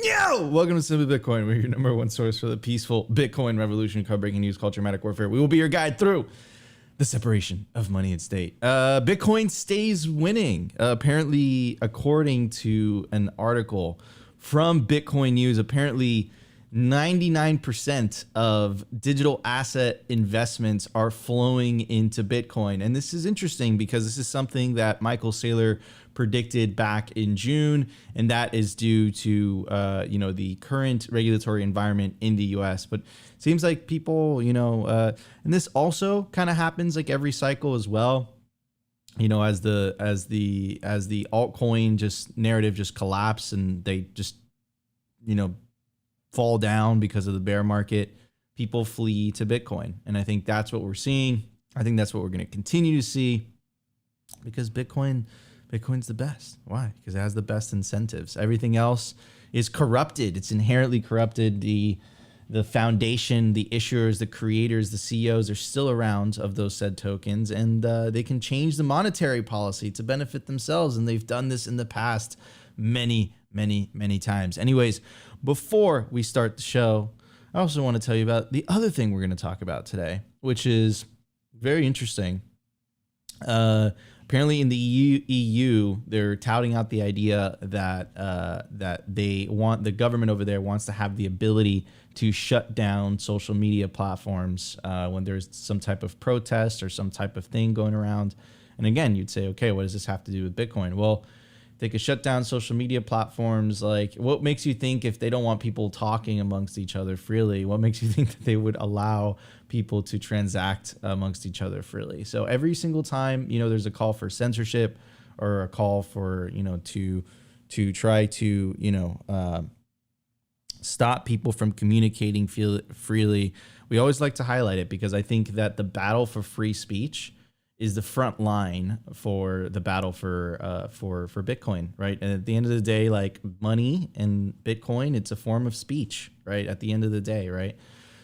Yo! Welcome to Simply Bitcoin. We're your number one source for the peaceful Bitcoin revolution, breaking news, culture, matic warfare. We will be your guide through the separation of money and state. Bitcoin stays winning. Apparently, according to an article from Bitcoin News, apparently 99% of digital asset investments are flowing into Bitcoin. And this is interesting because this is something that Michael Saylor predicted back in June, and that is due to the current regulatory environment in the US. But it seems like people, and this also kind of happens like every cycle as well. As the altcoin just narrative just collapse and they just fall down because of the bear market, people flee to Bitcoin. And I think that's what we're seeing. I think that's what we're going to continue to see because Bitcoin's the best. Why? Because it has the best incentives. Everything else is corrupted. It's inherently corrupted. The foundation, the issuers, the creators, the CEOs are still around of those said tokens, and they can change the monetary policy to benefit themselves. And they've done this in the past many, many, many times. Anyways, before we start the show, I also want to tell you about the other thing we're going to talk about today, which is very interesting. Apparently in the EU, they're touting out the idea that the government over there wants to have the ability to shut down social media platforms when there's some type of protest or some type of thing going around. And again, you'd say, okay, what does this have to do with Bitcoin? Well, they could shut down social media platforms. Like, what makes you think if they don't want people talking amongst each other freely, what makes you think that they would allow people to transact amongst each other freely? So every single time, there's a call for censorship or a call for, to try to, stop people from communicating freely, we always like to highlight it because I think that the battle for free speech is the front line for the battle for Bitcoin, right? And at the end of the day, like money and Bitcoin, it's a form of speech, right? At the end of the day, right?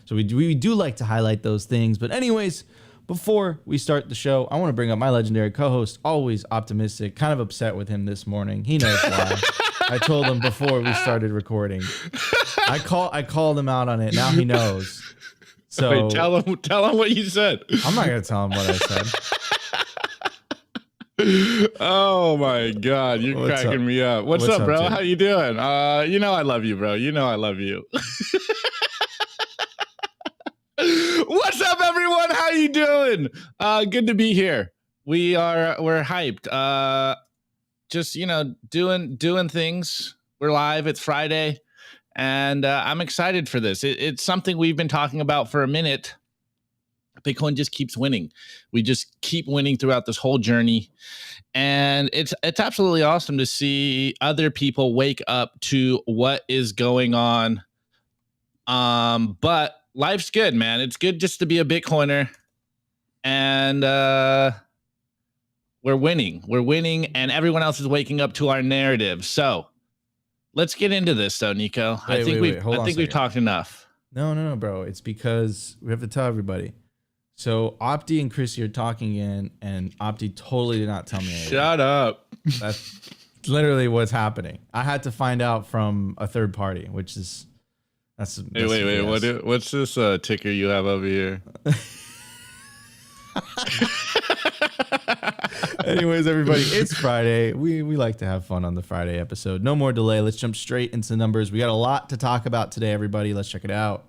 So we do like to highlight those things. But anyways, before we start the show, I want to bring up my legendary co-host, always optimistic, kind of upset with him this morning. He knows why. I told him before we started recording. I called him out on it. Now he knows. So wait, tell him what you said. I'm not gonna tell him what I said. Oh my God, you're cracking me up. What's up, bro? Dude? How you doing? I love you, bro. I love you. What's up, everyone? How you doing? Good to be here. We're hyped. Just doing things. We're live. It's Friday. And I'm excited for this. It's something we've been talking about for a minute. Bitcoin just keeps winning. We just keep winning throughout this whole journey. And it's absolutely awesome to see other people wake up to what is going on. But life's good, man. It's good just to be a Bitcoiner. And we're winning. We're winning, and everyone else is waking up to our narrative. So let's get into this, though, Nico. I think we've talked enough. No, bro. It's because we have to tell everybody. So Opti and Chrissy are talking in, and Opti totally did not tell me anything. Shut up. That's literally what's happening. I had to find out from a third party, which is that's. Wait. What's this ticker you have over here? Anyways, everybody, it's Friday. We like to have fun on the Friday episode. No more delay. Let's jump straight into the numbers. We got a lot to talk about today, everybody. Let's check it out.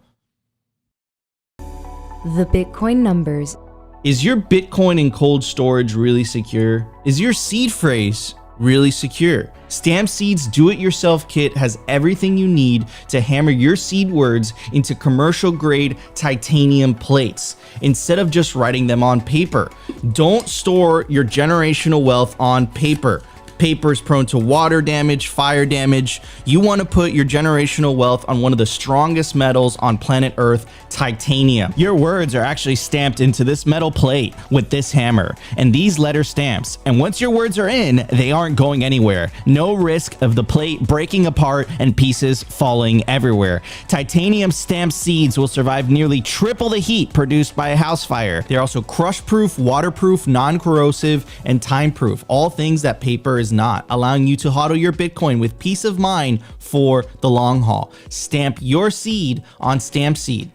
The Bitcoin numbers. Is your Bitcoin in cold storage really secure? Is your seed phrase really secure? Stamp Seed's do-it-yourself kit has everything you need to hammer your seed words into commercial-grade titanium plates instead of just writing them on paper. Don't store your generational wealth on paper. Paper is prone to water damage, fire damage. You want to put your generational wealth on one of the strongest metals on planet Earth, titanium. Your words are actually stamped into this metal plate with this hammer and these letter stamps. And once your words are in, they aren't going anywhere. No risk of the plate breaking apart and pieces falling everywhere. Titanium stamped seeds will survive nearly triple the heat produced by a house fire. They're also crush-proof, waterproof, non-corrosive, and time-proof. All things that paper is is not, allowing you to hodl your Bitcoin with peace of mind for the long haul. Stamp your seed on Stampseed.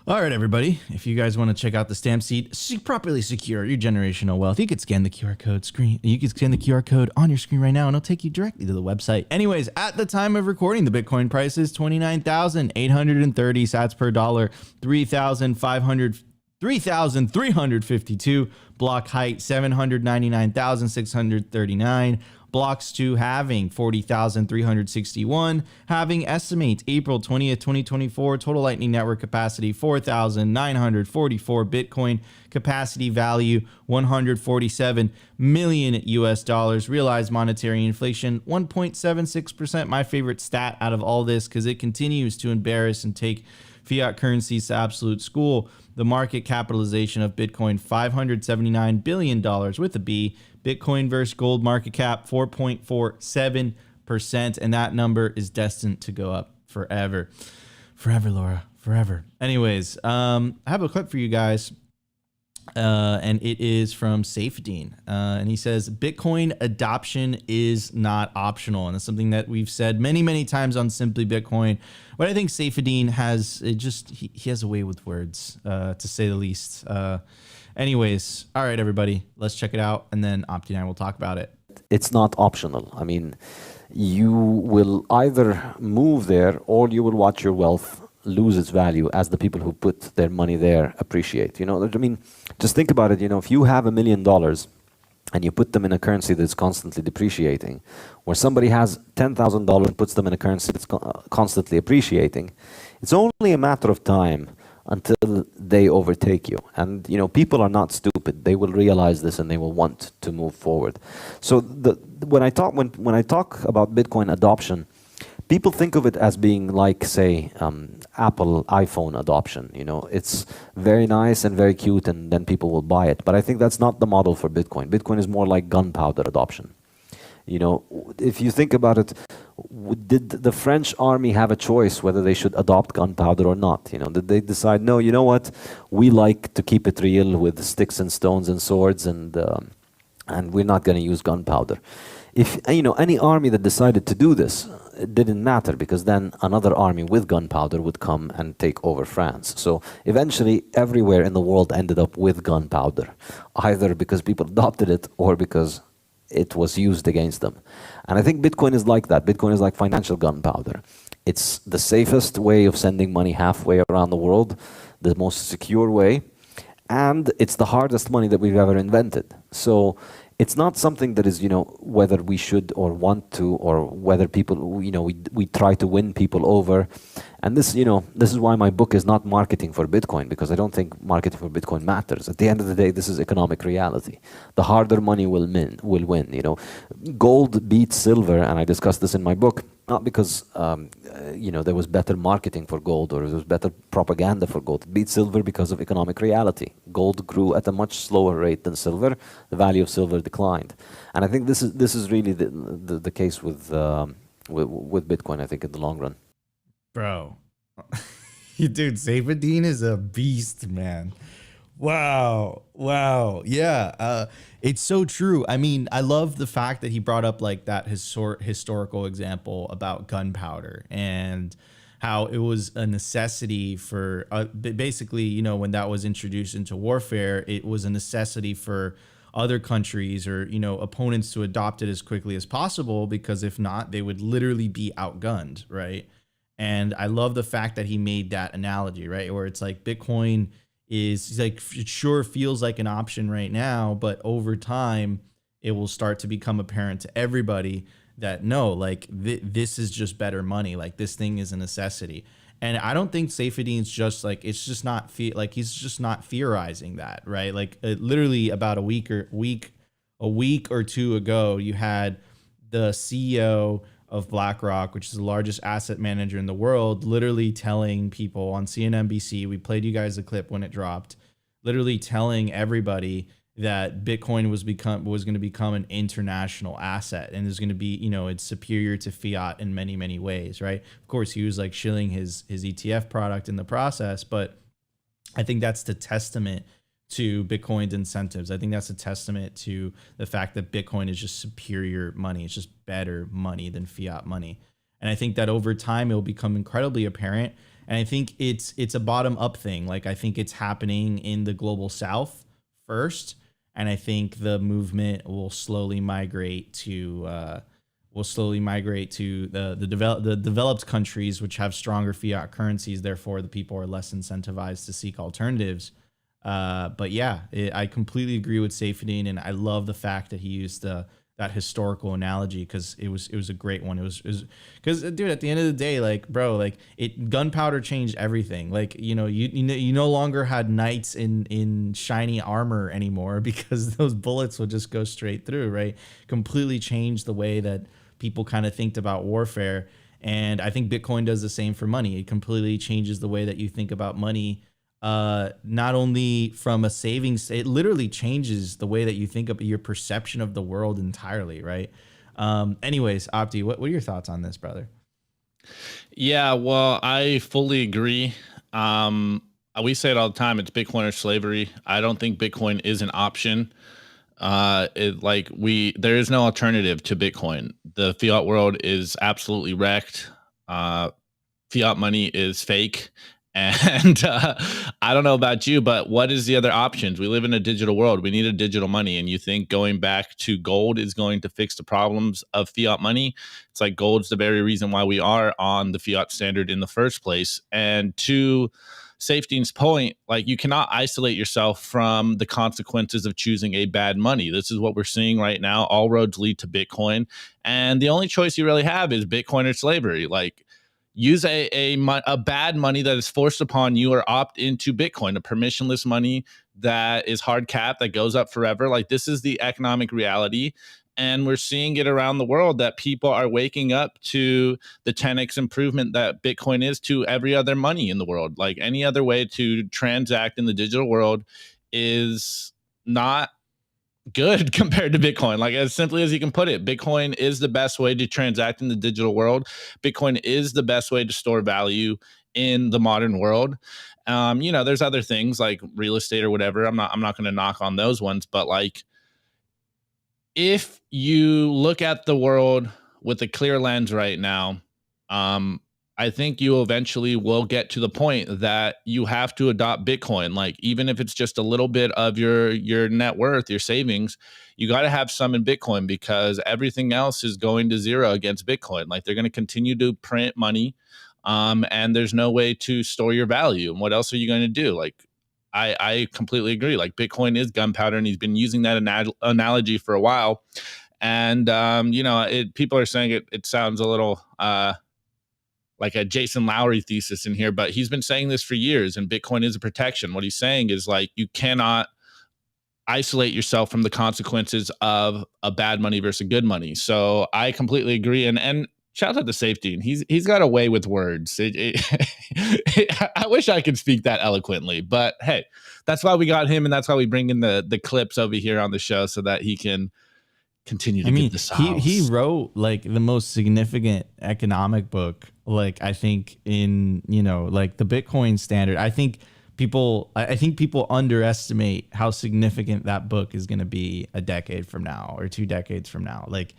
All right, everybody. If you guys want to check out the Stampseed, properly secure your generational wealth, you could scan the QR code screen. You can scan the QR code on your screen right now, and it'll take you directly to the website. Anyways, at the time of recording, the Bitcoin price is 29,830 sats per dollar, 3,352. Block height 799,639. Blocks to halving 40,361. Halving estimates April 20th, 2024. Total Lightning Network capacity 4,944 Bitcoin. Capacity value 147 million US dollars. Realized monetary inflation 1.76%. My favorite stat out of all this, because it continues to embarrass and take fiat currencies to absolute school. The market capitalization of Bitcoin, $579 billion with a B. Bitcoin versus gold market cap, 4.47%. And that number is destined to go up forever. Forever, Laura, forever. Anyways, I have a clip for you guys. And it is from Saifedean. And he says, Bitcoin adoption is not optional. And it's something that we've said many, many times on Simply Bitcoin. But I think Saifedean has he has a way with words, to say the least. Anyways, all right, everybody, let's check it out. And then Opti and I will talk about it. It's not optional. I mean, you will either move there or you will watch your wealth lose its value as the people who put their money there appreciate. You know, I mean, just think about it. You know, if you have $1 million and you put them in a currency that's constantly depreciating, or somebody has $10,000 and puts them in a currency that's constantly appreciating, it's only a matter of time until they overtake you. And you know, people are not stupid. They will realize this and they will want to move forward. So when I talk about Bitcoin adoption, people think of it as being like, say, Apple iPhone adoption. You know, it's very nice and very cute, and then people will buy it. But I think that's not the model for Bitcoin. Bitcoin is more like gunpowder adoption. You know, if you think about it, did the French army have a choice whether they should adopt gunpowder or not? You know, did they decide, no, you know what, we like to keep it real with sticks and stones and swords, and we're not going to use gunpowder? If, you know, any army that decided to do this, it didn't matter, because then another army with gunpowder would come and take over France. So eventually everywhere in the world ended up with gunpowder, either because people adopted it or because it was used against them. And I think Bitcoin is like that. Bitcoin is like financial gunpowder. It's the safest way of sending money halfway around the world, the most secure way, and it's the hardest money that we've ever invented. So it's not something that is, you know, whether we should or want to, or whether people, you know, we try to win people over. And this, you know, this is why my book is not marketing for Bitcoin, because I don't think marketing for Bitcoin matters. At the end of the day, this is economic reality. The harder money will win. You know, gold beats silver, and I discussed this in my book, not because you know, there was better marketing for gold or there was better propaganda for gold. It beat silver because of economic reality. Gold grew at a much slower rate than silver. The value of silver declined, and I think this is really the case with Bitcoin. I think in the long run. Bro, dude, Saifedean is a beast, man. Wow. Yeah. It's so true. I mean, I love the fact that he brought up like that historical example about gunpowder and how it was a necessity for basically, you know, when that was introduced into warfare, it was a necessity for other countries or, you know, opponents to adopt it as quickly as possible, because if not, they would literally be outgunned, right? And I love the fact that he made that analogy, right? Where it's like Bitcoin is like, it sure feels like an option right now, but over time it will start to become apparent to everybody that no, like this is just better money. Like this thing is a necessity. And I don't think Saifedean's just like, it's just not he's just not theorizing that, right? Like literally about a week or two ago, you had the CEO of BlackRock, which is the largest asset manager in the world, literally telling people on CNBC, we played you guys the clip when it dropped, literally telling everybody that Bitcoin was going to become an international asset and is going to be, you know, it's superior to fiat in many, many ways, right? Of course, he was like shilling his ETF product in the process, but I think that's the testament to Bitcoin's incentives. I think that's a testament to the fact that Bitcoin is just superior money. It's just better money than fiat money. And I think that over time it will become incredibly apparent. And I think it's a bottom up thing. Like, I think it's happening in the global South first, and I think the movement will slowly migrate to the developed countries, which have stronger fiat currencies. Therefore, the people are less incentivized to seek alternatives. But yeah, I completely agree with Saifedean, and I love the fact that he used that historical analogy, because it was a great one. It was because, dude, at the end of the day, like, bro, like, gunpowder changed everything. Like, you no longer had knights in shiny armor anymore, because those bullets would just go straight through, right? Completely changed the way that people kind of think about warfare. And I think Bitcoin does the same for money. It completely changes the way that you think about money. Not only from a savings, it literally changes the way that you think of your perception of the world entirely, right? Anyways, Opti, what are your thoughts on this, brother? Yeah, well, I fully agree. We say it all the time. It's Bitcoin or slavery. I don't think Bitcoin is an option. There is no alternative to Bitcoin. The fiat world is absolutely wrecked. Fiat money is fake. And I don't know about you, but what is the other options? We live in a digital world. We need a digital money. And you think going back to gold is going to fix the problems of fiat money? It's like gold's the very reason why we are on the fiat standard in the first place. And to Saifedean's point, like, you cannot isolate yourself from the consequences of choosing a bad money. This is what we're seeing right now. All roads lead to Bitcoin. And the only choice you really have is Bitcoin or slavery. Like, use a bad money that is forced upon you, or opt into Bitcoin, a permissionless money that is hard capped, that goes up forever. Like, this is the economic reality. And we're seeing it around the world, that people are waking up to the 10x improvement that Bitcoin is to every other money in the world. Like, any other way to transact in the digital world is not good compared to Bitcoin. Like, as simply as you can put it, Bitcoin is the best way to transact in the digital world. Bitcoin is the best way to store value in the modern world. There's other things like real estate or whatever. I'm not going to knock on those ones, but like, if you look at the world with a clear lens right now, I think you eventually will get to the point that you have to adopt Bitcoin. Like, even if it's just a little bit of your net worth, your savings, you got to have some in Bitcoin, because everything else is going to zero against Bitcoin. Like, they're going to continue to print money, and there's no way to store your value. And what else are you going to do? Like, I completely agree. Like, Bitcoin is gunpowder, and he's been using that analogy for a while. And people are saying it sounds a little like a Jason Lowry thesis in here, but he's been saying this for years, and Bitcoin is a protection. What he's saying is, like, you cannot isolate yourself from the consequences of a bad money versus good money. So I completely agree. And shout out to Saifedean. He's got a way with words. I wish I could speak that eloquently, but hey, that's why we got him, and that's why we bring in the clips over here on the show, so that he can continue to give the sauce. He wrote like the most significant economic book, like, I think, in, like, the Bitcoin standard. I think people underestimate how significant that book is going to be a decade from now or 2 decades from now. Like,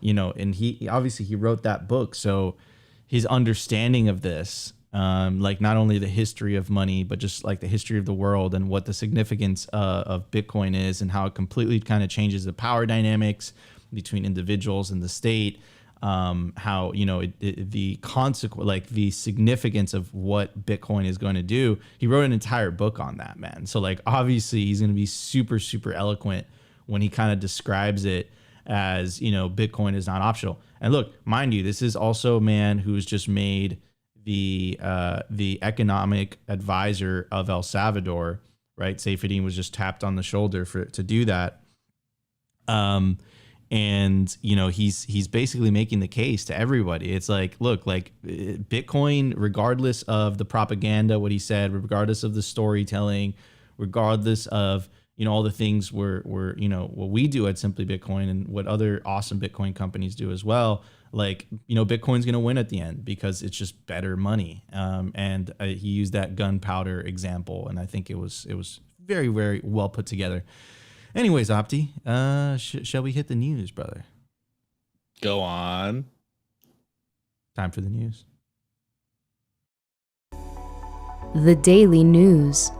and he obviously wrote that book, so his understanding of this, like, not only the history of money, but just like the history of the world and what the significance of Bitcoin is, and how it completely kind of changes the power dynamics between individuals and the state. How, the consequence, like the significance of what Bitcoin is going to do. He wrote an entire book on that, man. So, like, obviously he's going to be super, super eloquent when he kind of describes it as, Bitcoin is not optional. And look, mind you, this is also a man who's just made the economic advisor of El Salvador, right? Saifedean was just tapped on the shoulder to do that. And he's basically making the case to everybody. It's like, look, like, Bitcoin, regardless of the propaganda, what he said, regardless of the storytelling, regardless of all the things we're what we do at Simply Bitcoin and what other awesome Bitcoin companies do as well. Like, Bitcoin's going to win at the end, because it's just better money. And he used that gunpowder example, and I think it was very, very well put together. Anyways, Opti, shall we hit the news, brother? Go on. Time for the news. The Daily News.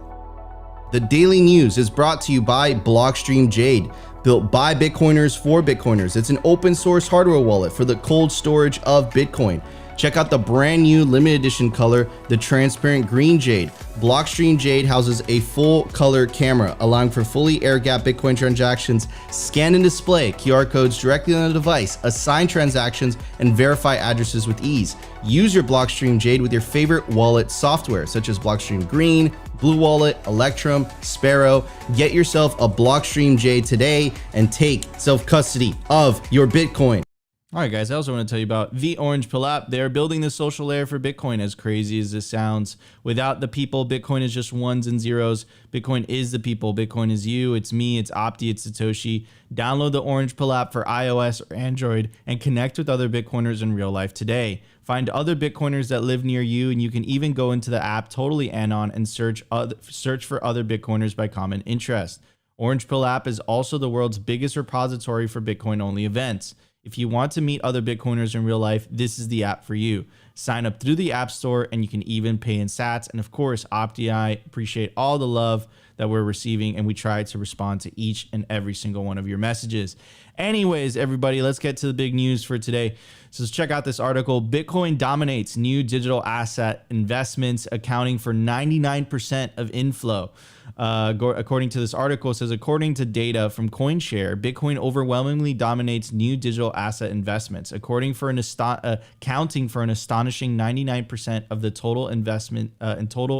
The Daily News is brought to you by Blockstream Jade, built by Bitcoiners for Bitcoiners. It's an open source hardware wallet for the cold storage of Bitcoin. Check out the brand new limited edition color, the transparent green Jade. Blockstream Jade houses a full color camera, allowing for fully air-gapped Bitcoin transactions, scan and display QR codes directly on the device, assign transactions, and verify addresses with ease. Use your Blockstream Jade with your favorite wallet software, such as Blockstream Green, Blue Wallet, Electrum, Sparrow. Get yourself a Blockstream Jade today and take self-custody of your Bitcoin. All right, guys, I also want to tell you about the Orange Pill app. They're building the social layer for Bitcoin, as crazy as this sounds. Without the people, Bitcoin is just ones and zeros. Bitcoin is the people. Bitcoin is you. It's me. It's Opti. It's Satoshi. Download the Orange Pill app for iOS or Android and connect with other Bitcoiners in real life today. Find other Bitcoiners that live near you, and you can even go into the app totally anon and search for other Bitcoiners by common interest. Orange Pill app is also the world's biggest repository for Bitcoin-only events. If you want to meet other Bitcoiners in real life, this is the app for you. Sign up through the App Store, and you can even pay in sats. And of course, Opti and I appreciate all the love that we're receiving, and we try to respond to each and every single one of your messages. Anyways, everybody, let's get to the big news for today. So let's check out this article. Bitcoin dominates new digital asset investments, accounting for 99% of inflow. According to this article, it says, according to data from CoinShare, Bitcoin overwhelmingly dominates new digital asset investments, accounting for an astonishing 99% of the total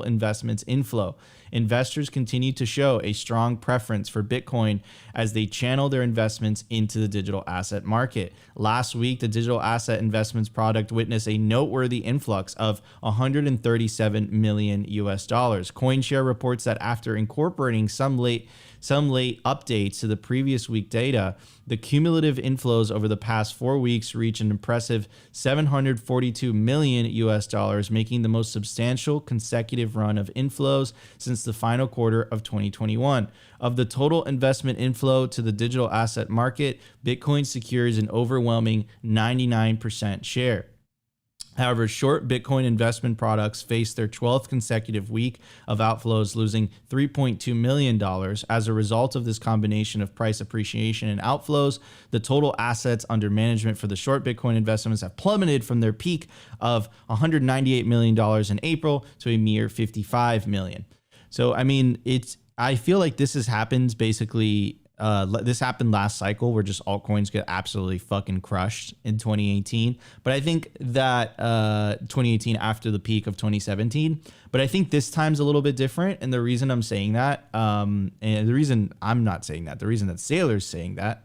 investments inflow. Investors continue to show a strong preference for Bitcoin as they channel their investments into the digital asset market. Last week, the digital asset investments product witnessed a noteworthy influx of $137 million US. CoinShare reports that after incorporating some late updates to the previous week data, the cumulative inflows over the past 4 weeks reach an impressive $742 million US, making the most substantial consecutive run of inflows since the final quarter of 2021. Of the total investment inflow to the digital asset market, Bitcoin secures an overwhelming 99% share. However, short Bitcoin investment products faced their 12th consecutive week of outflows, losing $3.2 million. As a result of this combination of price appreciation and outflows, the total assets under management for the short Bitcoin investments have plummeted from their peak of $198 million in April to a mere $55 million. So, I mean, I feel like this has happened basically. This happened last cycle where just altcoins get absolutely fucking crushed in 2018. But I think that 2018 after the peak of 2017. But I think this time's a little bit different. And the reason I'm saying that, and the reason I'm not saying that, the reason that Saylor's saying that,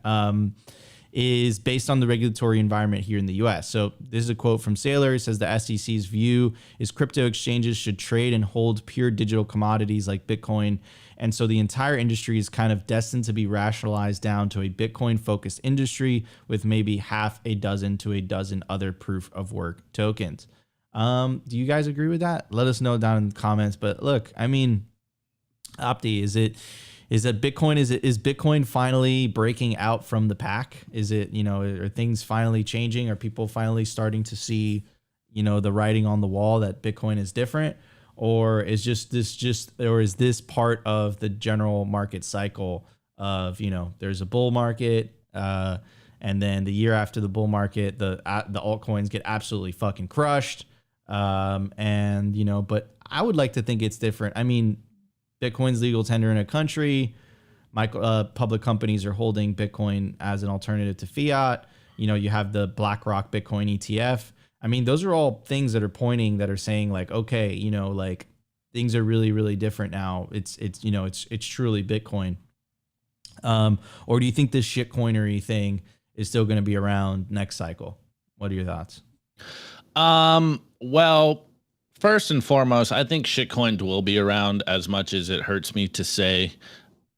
is based on the regulatory environment here in the US. So this is a quote from Saylor. It says the SEC's view is crypto exchanges should trade and hold pure digital commodities like Bitcoin. And so the entire industry is kind of destined to be rationalized down to a Bitcoin-focused industry with maybe half a dozen to a dozen other proof-of-work tokens. Do you guys agree with that? Let us know down in the comments. But look, I mean, Opti, is Bitcoin finally breaking out from the pack? Is it, are things finally changing? Are people finally starting to see, the writing on the wall that Bitcoin is different? Or is this part of the general market cycle of, there's a bull market, and then the year after the bull market, the altcoins get absolutely fucking crushed. But I would like to think it's different. I mean, Bitcoin's legal tender in a country. Public companies are holding Bitcoin as an alternative to fiat. You have the BlackRock Bitcoin ETF. I mean, those are all things that are saying like, okay, like things are really, really different now. It's truly Bitcoin. Or do you think this shitcoinery thing is still going to be around next cycle? What are your thoughts? Well, first and foremost, I think shitcoins will be around, as much as it hurts me to say.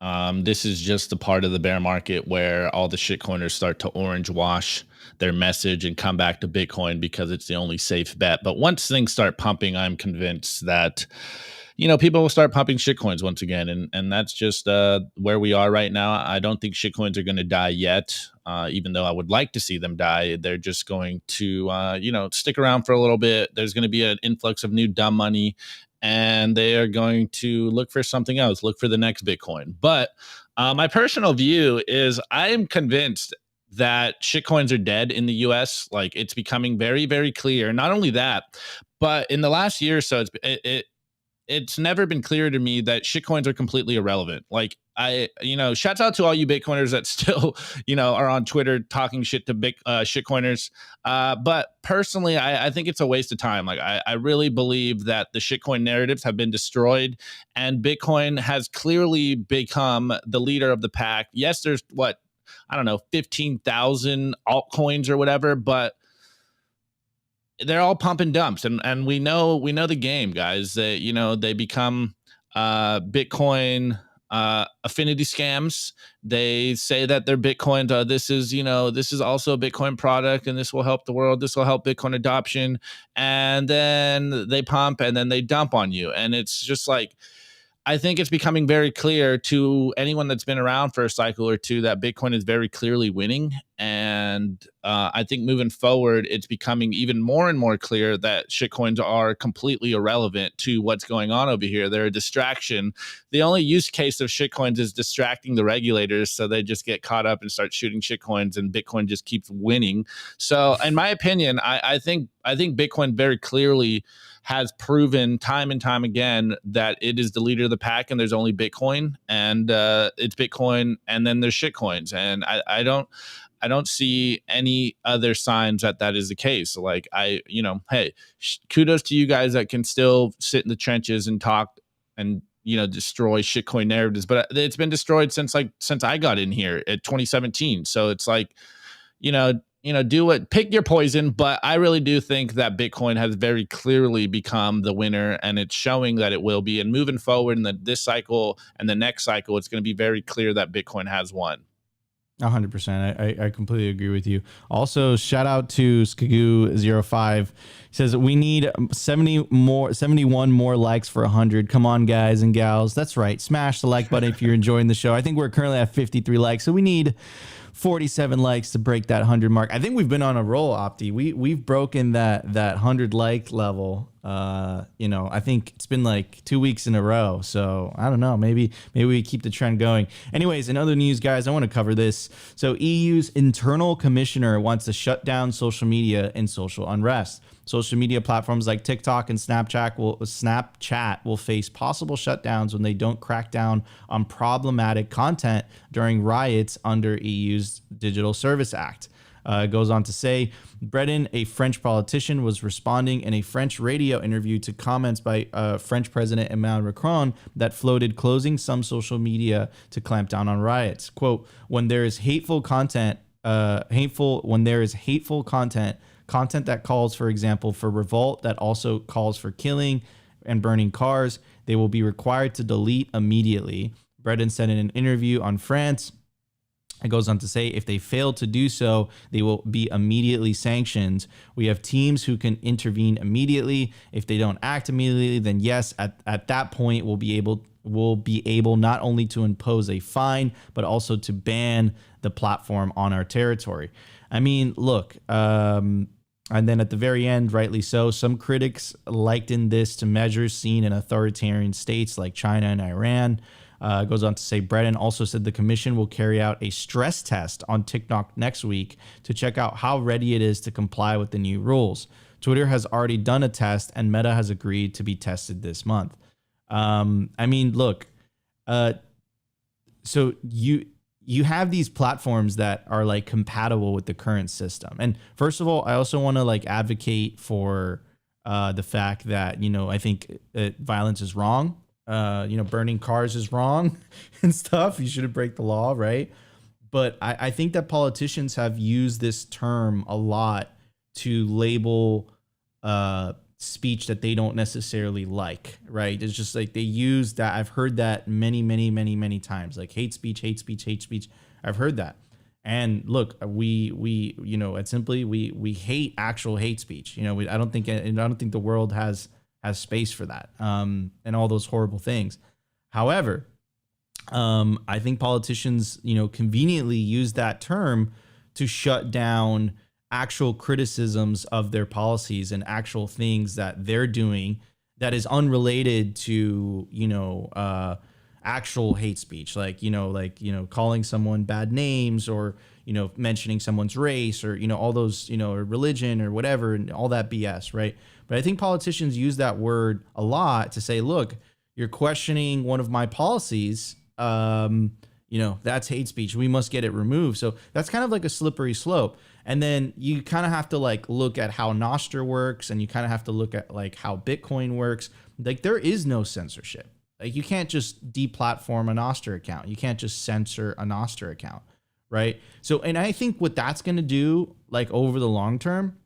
This is just the part of the bear market where all the shitcoiners start to orange wash their message and come back to Bitcoin because it's the only safe bet. But once things start pumping, I'm convinced that people will start pumping shitcoins once again, and that's just where we are right now. I don't think shitcoins are going to die yet, even though I would like to see them die. They're just going to stick around for a little bit. There's going to be an influx of new dumb money, and they are going to look for something else, look for the next Bitcoin. But my personal view is I am convinced that shitcoins are dead in the US. Like, it's becoming very, very clear. Not only that, but in the last year or so, it's never been clear to me that shitcoins are completely irrelevant. Like, shouts out to all you Bitcoiners that still, are on Twitter talking shit to shitcoiners. But personally, I think it's a waste of time. Like, I really believe that the shitcoin narratives have been destroyed, and Bitcoin has clearly become the leader of the pack. Yes, there's 15,000 altcoins or whatever, but they're all pump and dumps, and we know the game, guys. That they become Bitcoin affinity scams. They say that they're Bitcoin. This is also a Bitcoin product, and this will help the world. This will help Bitcoin adoption, and then they pump and then they dump on you, and it's just like, I think it's becoming very clear to anyone that's been around for a cycle or two that Bitcoin is very clearly winning. And I think moving forward, it's becoming even more and more clear that shitcoins are completely irrelevant to what's going on over here. They're a distraction. The only use case of shitcoins is distracting the regulators, so they just get caught up and start shooting shitcoins, and Bitcoin just keeps winning. So in my opinion, I think Bitcoin very clearly has proven time and time again that it is the leader of the pack, and there's only Bitcoin, and it's Bitcoin, and then there's shitcoins, and I don't see any other signs that is the case. Like, hey, kudos to you guys that can still sit in the trenches and talk and destroy shitcoin narratives, but it's been destroyed since I got in here at 2017. So it's like, pick your poison. But I really do think that Bitcoin has very clearly become the winner, and it's showing that it will be. And moving forward in this cycle and the next cycle, it's going to be very clear that Bitcoin has won. 100%. I completely agree with you. Also, shout out to Skagoo05. He says, we need 71 more likes for 100. Come on, guys and gals. That's right. Smash the like button if you're enjoying the show. I think we're currently at 53 likes, so we need 47 likes to break that 100 mark. I think we've been on a roll, Opti. We've broken that 100 like level. I think it's been like 2 weeks in a row. So I don't know. Maybe we keep the trend going. Anyways, in other news, guys, I want to cover this. So EU's internal commissioner wants to shut down social media and social unrest. Social media platforms like TikTok and Snapchat will face possible shutdowns when they don't crack down on problematic content during riots under EU's Digital Service Act. It goes on to say, Breton, a French politician, was responding in a French radio interview to comments by French President Emmanuel Macron that floated closing some social media to clamp down on riots. Quote, when there is hateful content that calls, for example, for revolt, that also calls for killing and burning cars, they will be required to delete immediately. Breton said in an interview on France. It goes on to say, if they fail to do so, they will be immediately sanctioned. We have teams who can intervene immediately. If they don't act immediately, then yes, at that point, we'll be able not only to impose a fine, but also to ban the platform on our territory. I mean, look, and then at the very end, rightly so, some critics likened this to measures seen in authoritarian states like China and Iran. Goes on to say, Breton also said the commission will carry out a stress test on TikTok next week to check out how ready it is to comply with the new rules. Twitter has already done a test, and Meta has agreed to be tested this month. I mean, look, so you have these platforms that are like compatible with the current system. And first of all, I also want to like advocate for the fact that, I think violence is wrong. Burning cars is wrong and stuff. You shouldn't break the law, right? But I think that politicians have used this term a lot to label speech that they don't necessarily like, right? It's just like they use that. I've heard that many times, like hate speech, hate speech, hate speech. I've heard that. And look, we you know, at Simply, we hate actual hate speech. You know, I don't think the world has space for that, and all those horrible things. However, I think politicians, you know, conveniently use that term to shut down actual criticisms of their policies and actual things that they're doing that is unrelated to, you know, actual hate speech, like calling someone bad names, or, you know, mentioning someone's race, or, you know, all those, you know, or religion or whatever, and all that BS, right? But I think politicians use that word a lot to say, look, you're questioning one of my policies, you know, that's hate speech. We must get it removed. So that's kind of like a slippery slope. And then you kind of have to like look at how Nostr works, and you kind of have to look at like how Bitcoin works. Like there is no censorship. Like you can't just deplatform a Nostr account. You can't just censor a Nostr account, right? So, and I think what that's going to do, like over the long term,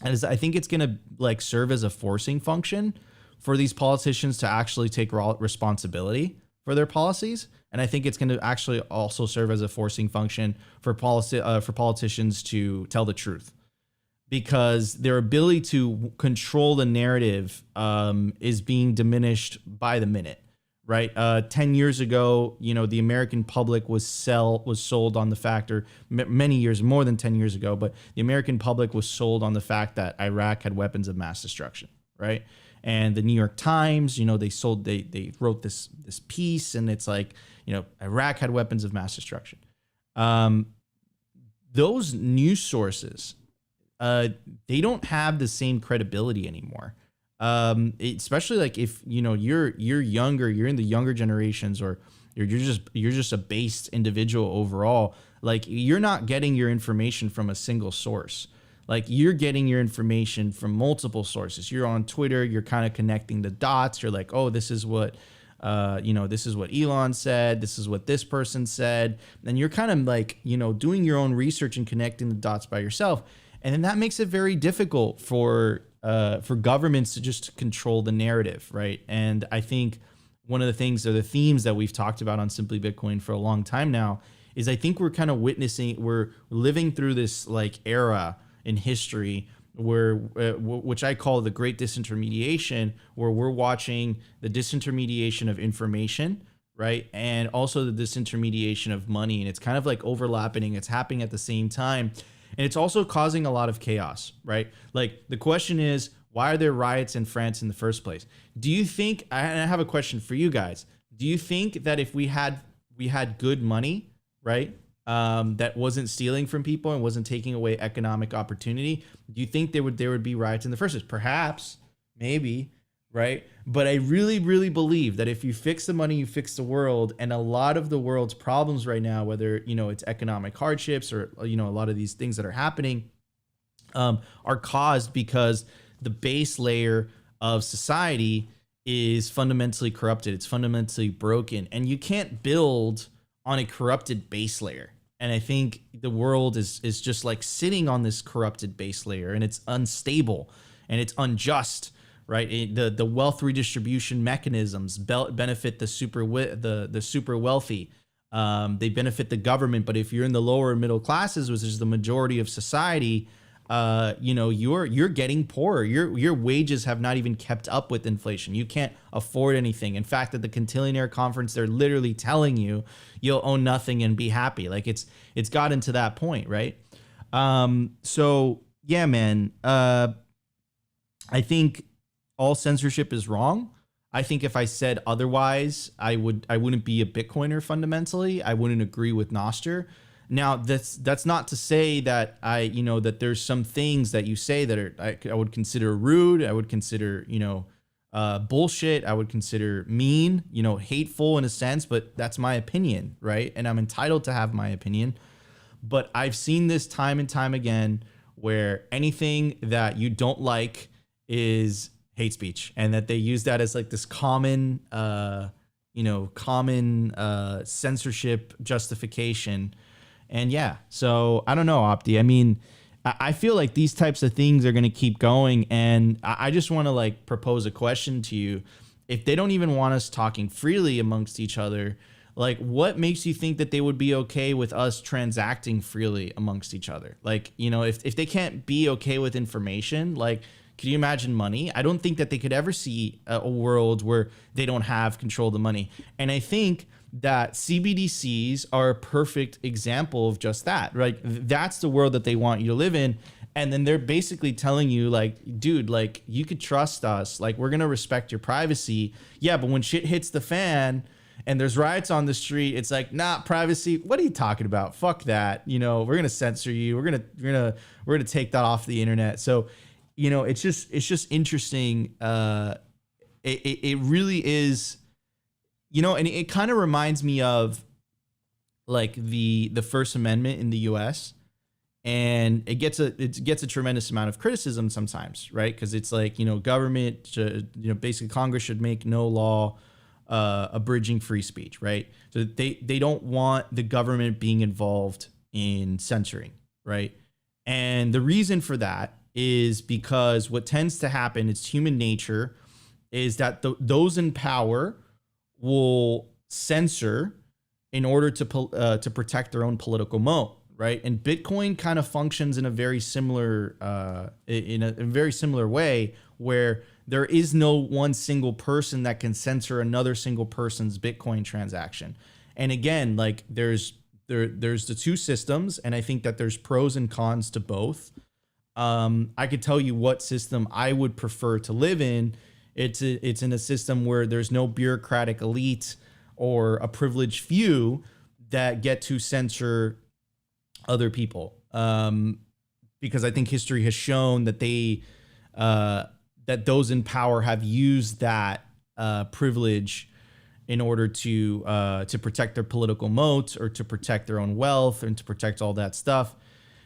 is I think it's going to like serve as a forcing function for these politicians to actually take responsibility for their policies. And I think it's going to actually also serve as a forcing function for politicians to tell the truth, because their ability to control the narrative is being diminished by the minute, right? 10 years ago, you know, the American public was sold on the fact, or many years, more than 10 years ago, but the American public was sold on the fact that Iraq had weapons of mass destruction, right? And the New York Times, you know, they wrote this piece, and it's like, you know, Iraq had weapons of mass destruction. Those news sources, they don't have the same credibility anymore. Especially like if, you know, you're younger, you're in the younger generations, or you're just a based individual overall. Like you're not getting your information from a single source. Like you're getting your information from multiple sources. You're on Twitter, you're kind of connecting the dots. You're like, oh, this is what, you know, this is what Elon said. This is what this person said. And you're kind of like, you know, doing your own research and connecting the dots by yourself. And then that makes it very difficult for governments to just control the narrative, right? And I think one of the things, or the themes that we've talked about on Simply Bitcoin for a long time now, is I think we're kind of we're living through this like era in history where, which I call the great disintermediation, where we're watching the disintermediation of information, right? And also the disintermediation of money. And it's kind of like overlapping, it's happening at the same time. And it's also causing a lot of chaos, right? Like the question is, why are there riots in France in the first place? Do you think, and I have a question for you guys, do you think that if we had good money, right, that wasn't stealing from people and wasn't taking away economic opportunity, do you think there would be riots in the first place? Perhaps, maybe, right? But I really, really believe that if you fix the money, you fix the world. And a lot of the world's problems right now, whether, you know, it's economic hardships or, you know, a lot of these things that are happening, are caused because the base layer of society is fundamentally corrupted. It's fundamentally broken, and you can't build on a corrupted base layer. And I think the world is just like sitting on this corrupted base layer, and it's unstable and it's unjust, right? The wealth redistribution mechanisms benefit the super wealthy. They benefit the government, but if you're in the lower middle classes, which is the majority of society, you know, you're getting poorer. Your wages have not even kept up with inflation. You can't afford anything. In fact, at the Contillionaire conference, they're literally telling you you'll own nothing and be happy. Like it's gotten to that point, right? So yeah, man. I think all censorship is wrong. I think if I said otherwise, I wouldn't be a Bitcoiner fundamentally. I wouldn't agree with Nostr. Now, that's not to say that that there's some things that you say that I would consider rude. I would consider, bullshit. I would consider mean, hateful in a sense, but that's my opinion, right? And I'm entitled to have my opinion. But I've seen this time and time again where anything that you don't like is hate speech, and that they use that as like this common censorship justification. And yeah, so I don't know, Opti. I mean, I feel like these types of things are going to keep going. And I just want to like propose a question to you. If they don't even want us talking freely amongst each other, like what makes you think that they would be okay with us transacting freely amongst each other? Like, you know, if they can't be okay with information, like, can you imagine money? I don't think that they could ever see a world where they don't have control of the money. And I think that CBDCs are a perfect example of just that, right? That's the world that they want you to live in. And then they're basically telling you like, dude, like you could trust us. Like we're going to respect your privacy. Yeah. But when shit hits the fan and there's riots on the street, it's like, nah, privacy. What are you talking about? Fuck that. You know, we're going to censor you. We're going to take that off the internet. So, you know, it's just interesting. It really is, you know, and it kind of reminds me of like the First Amendment in the US. And it gets a tremendous amount of criticism sometimes, right? Because it's like, you know, government should, you know, basically Congress should make no law abridging free speech, right? So they don't want the government being involved in censoring, right? And the reason for that is because what tends to happen, it's human nature, is that those in power will censor in order to protect their own political moat. Right. And Bitcoin kind of functions in a very similar in a very similar way, where there is no one single person that can censor another single person's Bitcoin transaction. And again, like there's the two systems, and I think that there's pros and cons to both. I could tell you what system I would prefer to live in. It's in a system where there's no bureaucratic elite or a privileged few that get to censor other people, because I think history has shown that that those in power have used that privilege in order to protect their political moats or to protect their own wealth and to protect all that stuff.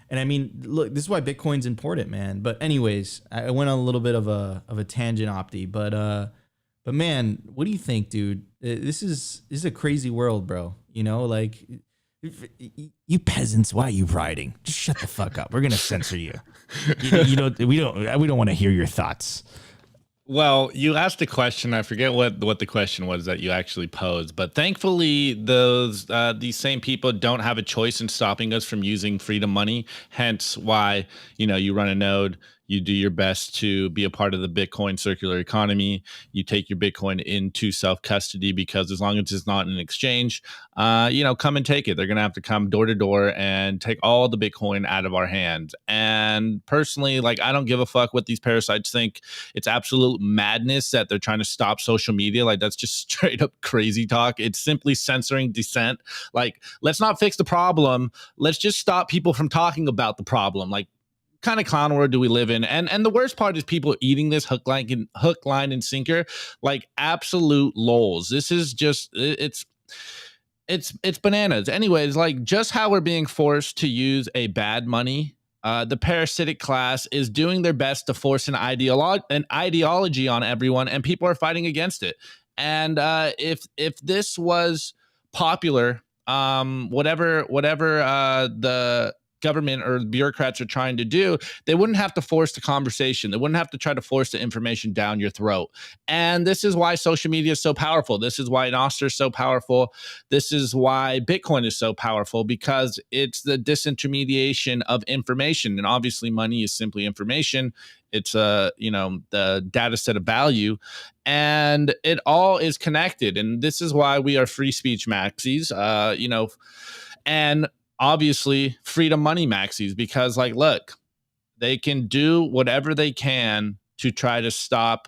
And I mean, look, this is why Bitcoin's important, man. But anyways, I went on a little bit of a tangent, Opti. But man, what do you think, dude? This is a crazy world, bro. You know, like. You peasants, why are you writing? Just shut the fuck up. We're gonna censor you. We don't want to hear your thoughts. Well, you asked a question. I forget what the question was that you actually posed, but thankfully these same people don't have a choice in stopping us from using freedom money. Hence why, you know, you run a node, you do your best to be a part of the Bitcoin circular economy. You take your Bitcoin into self-custody, because as long as it's not an exchange, you know, come and take it. They're going to have to come door to door and take all the Bitcoin out of our hands. And personally, like, I don't give a fuck what these parasites think. It's absolute madness that they're trying to stop social media. Like, that's just straight up crazy talk. It's simply censoring dissent. Like, let's not fix the problem. Let's just stop people from talking about the problem. Like, kind of clown world do we live in? And the worst part is people eating this hook, line, and sinker, like absolute lols. This is just it's bananas. Anyways, like just how we're being forced to use a bad money. The parasitic class is doing their best to force an ideology on everyone, and people are fighting against it. And if this was popular, whatever the government or bureaucrats are trying to do, they wouldn't have to force the conversation. They wouldn't have to try to force the information down your throat. And this is why social media is so powerful. This is why Nostr is so powerful. This is why Bitcoin is so powerful, because it's the disintermediation of information. And obviously money is simply information. It's the data set of value, and it all is connected. And this is why we are free speech maxis, and obviously freedom money maxis, because like, look, they can do whatever they can to try to stop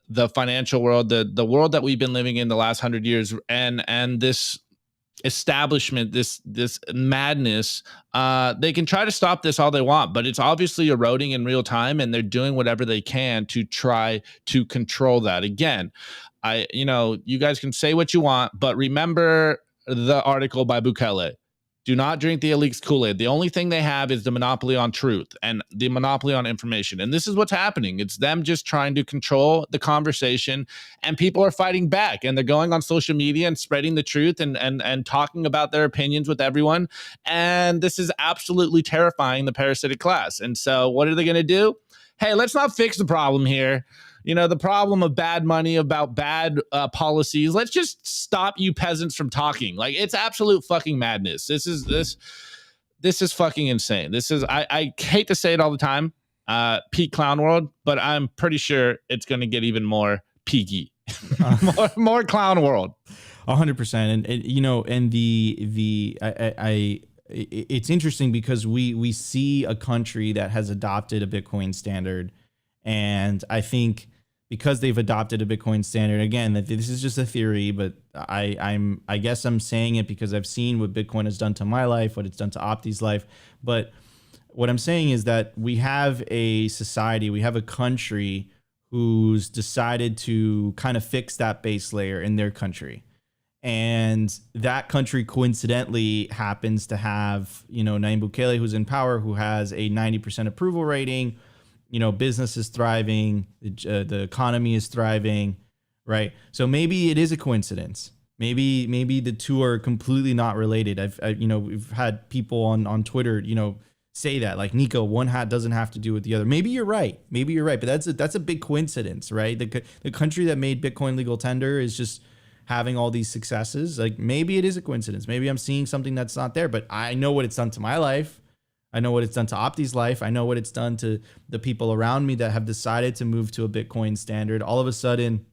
the financial world, the world that we've been living in the last 100 years, and this establishment, this madness. They can try to stop this all they want, but it's obviously eroding in real time, and they're doing whatever they can to try to control that. Again, you guys can say what you want, but remember the article by Bukele. Do not drink the elites Kool-Aid. The only thing they have is the monopoly on truth and the monopoly on information. And this is what's happening. It's them just trying to control the conversation, and people are fighting back, and they're going on social media and spreading the truth and talking about their opinions with everyone. And this is absolutely terrifying the parasitic class. And so what are they going to do? Hey, let's not fix the problem here. You know, the problem of bad money, about bad policies. Let's just stop you peasants from talking. Like, it's absolute fucking madness. This is fucking insane. This is, I hate to say it all the time, peak clown world, but I'm pretty sure it's going to get even more peaky, more clown world. 100%. And you know, and it's interesting because we see a country that has adopted a Bitcoin standard, and I think because they've adopted a Bitcoin standard, again, that this is just a theory, but I guess I'm saying it because I've seen what Bitcoin has done to my life, what it's done to Opti's life. But what I'm saying is that we have a society, we have a country who's decided to kind of fix that base layer in their country. And that country coincidentally happens to have, you know, Nayib Bukele, who's in power, who has a 90% approval rating. You know, business is thriving, the economy is thriving, right? So maybe it is a coincidence. Maybe the two are completely not related. You know, we've had people on Twitter, you know, say that, like, Nico, one hat doesn't have to do with the other. Maybe you're right, but that's a big coincidence, right? The country that made Bitcoin legal tender is just having all these successes. Like, maybe it is a coincidence. Maybe I'm seeing something that's not there, but I know what it's done to my life. I know what it's done to Opti's life. I know what it's done to the people around me that have decided to move to a Bitcoin standard. All of a sudden,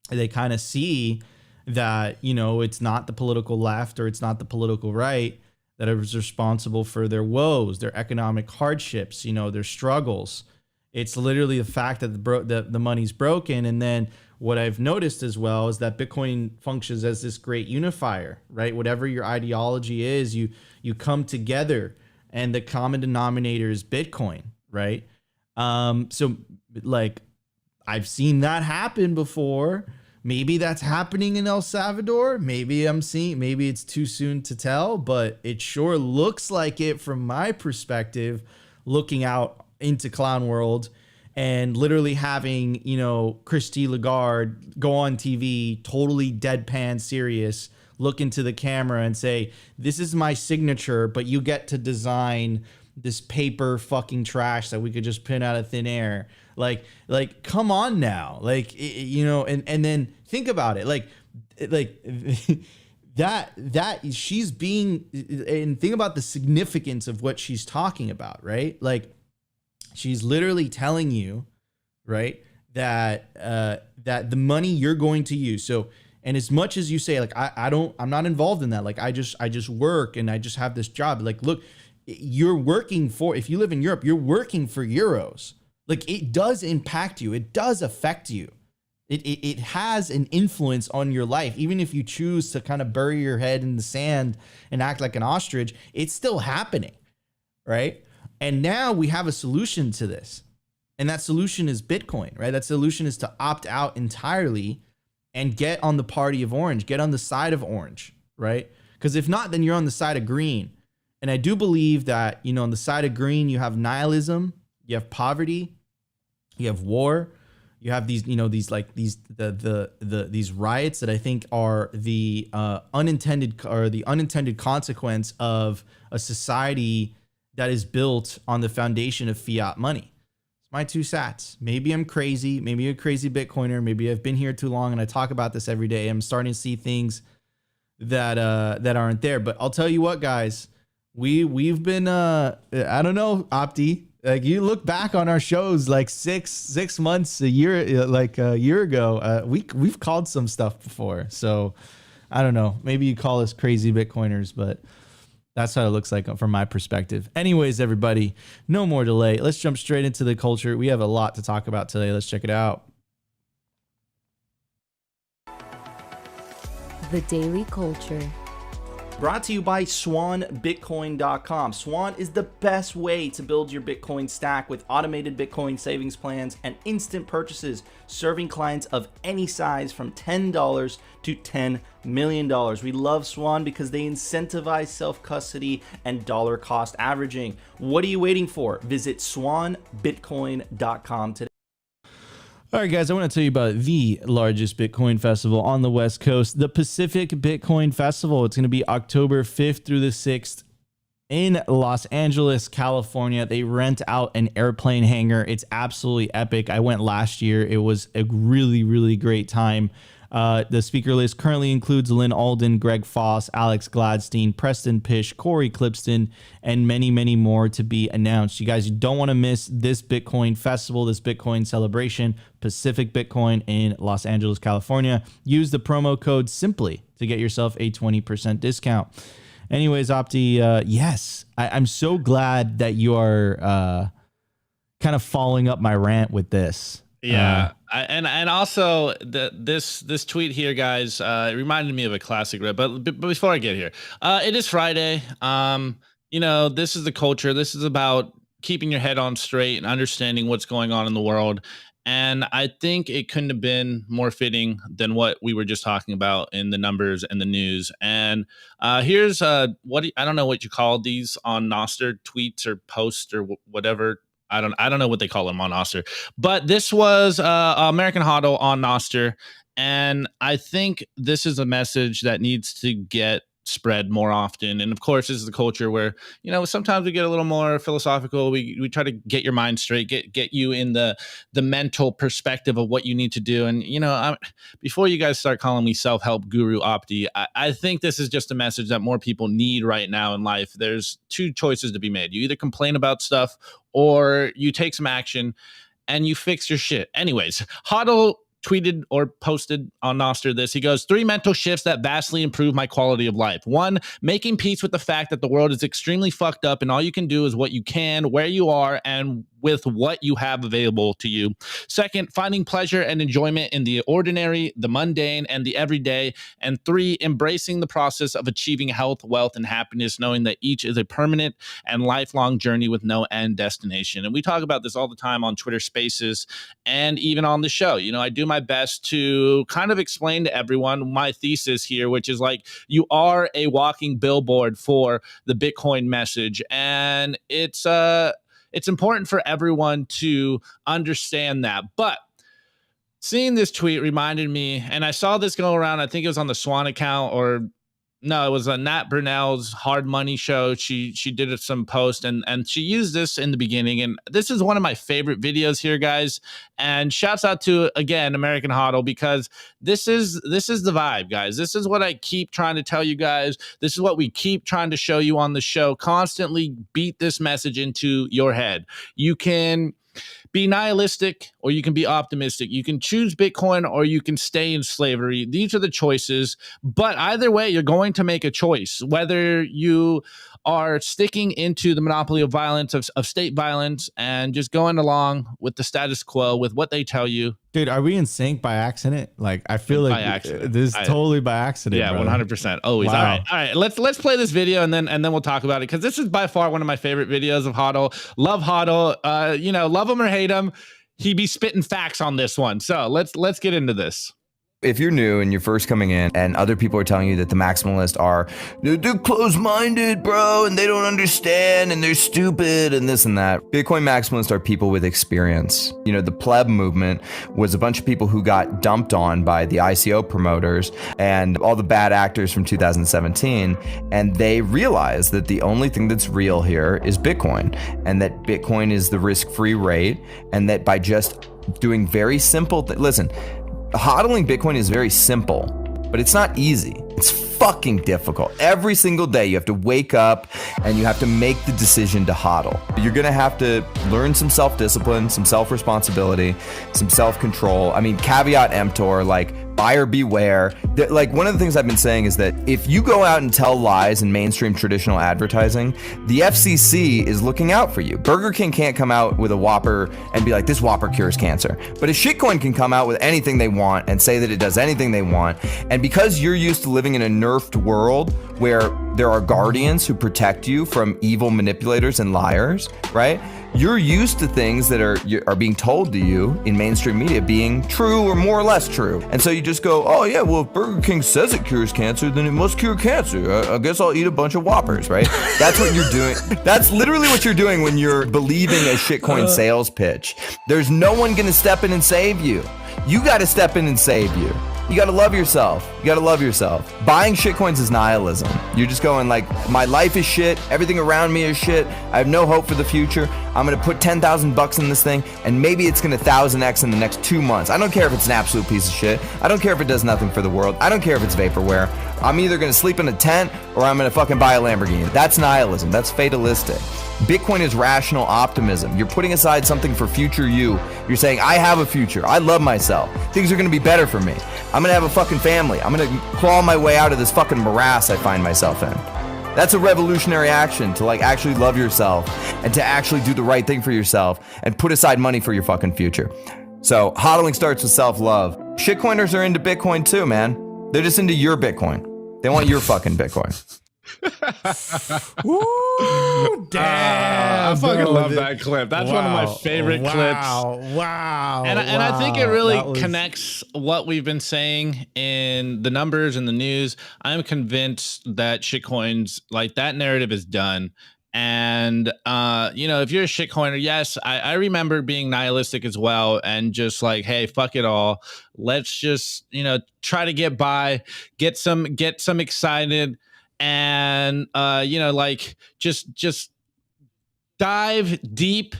they kind of see that, you know, it's not the political left or it's not the political right that is responsible for their woes, their economic hardships, you know, their struggles. It's literally the fact that the money's broken. And then what I've noticed as well is that Bitcoin functions as this great unifier, right? Whatever your ideology is, you come together. And the common denominator is Bitcoin, right? So, like, I've seen that happen before. Maybe that's happening in El Salvador. Maybe it's too soon to tell, but it sure looks like it from my perspective, looking out into clown world and literally having, you know, Christine Lagarde go on TV, totally deadpan serious, look into the camera and say, this is my signature, but you get to design this paper fucking trash that we could just pin out of thin air. Like, come on now. Like, you know, and then think about it. Like that she's being, and think about the significance of what she's talking about, right? Like, she's literally telling you, right, that that the money you're going to use. So, and as much as you say, like, I'm not involved in that. Like, I just work and I just have this job. Like, look, you're working for, if you live in Europe, you're working for euros. Like, it does impact you. It does affect you. It has an influence on your life. Even if you choose to kind of bury your head in the sand and act like an ostrich, it's still happening, right? And now we have a solution to this. And that solution is Bitcoin, right? That solution is to opt out entirely and get on the party of orange, get on the side of orange, right? Because if not, then you're on the side of green. And I do believe that, you know, on the side of green, you have nihilism, you have poverty, you have war, you have these, you know, these like these these riots that I think are the unintended consequence of a society that is built on the foundation of fiat money. My 2 sats. Maybe I'm crazy. Maybe a crazy Bitcoiner. Maybe I've been here too long and I talk about this every day. I'm starting to see things that aren't there. But I'll tell you what, guys, we've been I don't know, Opti. Like, you look back on our shows like six months, a year, like a year ago. We've called some stuff before. So I don't know. Maybe you call us crazy Bitcoiners, but that's how it looks like from my perspective. Anyways, everybody, no more delay. Let's jump straight into the culture. We have a lot to talk about today. Let's check it out. The Daily Culture. Brought to you by SwanBitcoin.com. Swan is the best way to build your Bitcoin stack with automated Bitcoin savings plans and instant purchases, serving clients of any size from $10 to $10 million. We love Swan because they incentivize self-custody and dollar cost averaging. What are you waiting for? Visit SwanBitcoin.com today. All right, guys, I want to tell you about the largest Bitcoin festival on the West Coast, the Pacific Bitcoin Festival. It's going to be October 5th through the 6th in Los Angeles, California. They rent out an airplane hangar. It's absolutely epic. I went last year. It was a really, really great time. The speaker list currently includes Lynn Alden, Greg Foss, Alex Gladstein, Preston Pish, Corey Clipston, and many, many more to be announced. You guys don't want to miss this Bitcoin festival, this Bitcoin celebration, Pacific Bitcoin in Los Angeles, California. Use the promo code SIMPLY to get yourself a 20% discount. Anyways, Opti, yes, I'm so glad that you are kind of following up my rant with this. Yeah, and also this tweet here, guys, it reminded me of a classic rip. But before I get here, it is Friday. You know, this is the culture. This is about keeping your head on straight and understanding what's going on in the world. And I think it couldn't have been more fitting than what we were just talking about in the numbers and the news. And here's I don't know what you call these on Nostr, tweets or posts or whatever. I don't know what they call them on Nostr, but this was American HODL on Nostr, and I think this is a message that needs to get spread more often. And of course, this is the culture where, you know, sometimes we get a little more philosophical. We try to get your mind straight, get you in the mental perspective of what you need to do. And, you know, before you guys start calling me self-help guru Opti, I think this is just a message that more people need right now in life. There's two choices to be made. You either complain about stuff or you take some action and you fix your shit. Anyways, HODL tweeted or posted on Nostr this. He goes, 3 mental shifts that vastly improve my quality of life. 1, making peace with the fact that the world is extremely fucked up and all you can do is what you can, where you are, and with what you have available to you. 2nd, finding pleasure and enjoyment in the ordinary, the mundane, and the everyday. And 3, embracing the process of achieving health, wealth, and happiness, knowing that each is a permanent and lifelong journey with no end destination. And we talk about this all the time on Twitter Spaces and even on the show. You know, I do my best to kind of explain to everyone my thesis here, which is like, you are a walking billboard for the Bitcoin message. And it's important for everyone to understand that. But seeing this tweet reminded me, and I saw this go around, I think it was on the Swan account, or no, it was Nat Brunell's Hard Money show. She did some post and she used this in the beginning. And this is one of my favorite videos here, guys. And shouts out to, again, American HODL, because this is the vibe, guys. This is what I keep trying to tell you guys. This is what we keep trying to show you on the show. Constantly beat this message into your head. You can be nihilistic or you can be optimistic. You can choose Bitcoin or you can stay in slavery. These are the choices. But either way, you're going to make a choice. Whether you are sticking into the monopoly of violence, of state violence, and just going along with the status quo, with what they tell you. Dude, are we in sync by accident? Like, I feel like this is totally by accident. Yeah, brother. 100%. Always. Wow. All right. Let's play this video and then we'll talk about it, because this is by far one of my favorite videos of HODL. Love HODL. You know, love him or hate him, he be spitting facts on this one. So let's get into this. If you're new and you're first coming in and other people are telling you that the maximalists are, they're closed-minded, bro, and they don't understand and they're stupid and this and that. Bitcoin maximalists are people with experience. You know, the pleb movement was a bunch of people who got dumped on by the ICO promoters and all the bad actors from 2017. And they realized that the only thing that's real here is Bitcoin, and that Bitcoin is the risk-free rate, and that by just doing very simple listen, hodling Bitcoin is very simple, but it's not easy. It's fucking difficult. Every single day you have to wake up and you have to make the decision to hodl. You're gonna have to learn some self-discipline, some self-responsibility, some self-control. I mean, caveat emptor, like buyer beware. Like, one of the things I've been saying is that if you go out and tell lies in mainstream traditional advertising, the FCC is looking out for you. Burger King can't come out with a Whopper and be like, this Whopper cures cancer. But a shitcoin can come out with anything they want and say that it does anything they want. And because you're used to living in a nerfed world where there are guardians who protect you from evil manipulators and liars, right? You're used to things that are being told to you in mainstream media being true or more or less true. And so you just go, oh yeah, well, if Burger King says it cures cancer, then it must cure cancer. I guess I'll eat a bunch of Whoppers, right? That's what you're doing. That's literally what you're doing when you're believing a shitcoin sales pitch. There's no one gonna step in and save you. You gotta step in and save you. You gotta love yourself. You gotta love yourself. Buying shitcoins is nihilism. You're just going like, my life is shit. Everything around me is shit. I have no hope for the future. I'm gonna put 10,000 bucks in this thing, and maybe it's gonna 1,000x in the next 2 months. I don't care if it's an absolute piece of shit. I don't care if it does nothing for the world. I don't care if it's vaporware. I'm either gonna sleep in a tent or I'm gonna fucking buy a Lamborghini. That's nihilism. That's fatalistic. Bitcoin is rational optimism. You're putting aside something for future you. You're saying, I have a future. I love myself. Things are going to be better for me. I'm going to have a fucking family. I'm going to claw my way out of this fucking morass I find myself in. That's a revolutionary action, to like actually love yourself and to actually do the right thing for yourself and put aside money for your fucking future. So hodling starts with self-love. Shitcoiners are into Bitcoin too, man. They're just into your Bitcoin. They want your fucking Bitcoin. Woo, damn, I fucking bro, love that clip. That's one of my favorite clips. Wow. And I think it really connects what we've been saying in the numbers and the news. I'm convinced that shitcoins, like that narrative is done. And, if you're a shitcoiner, yes, I remember being nihilistic as well. And just like, hey, fuck it all. Let's just, try to get by, get some excited. And just dive deep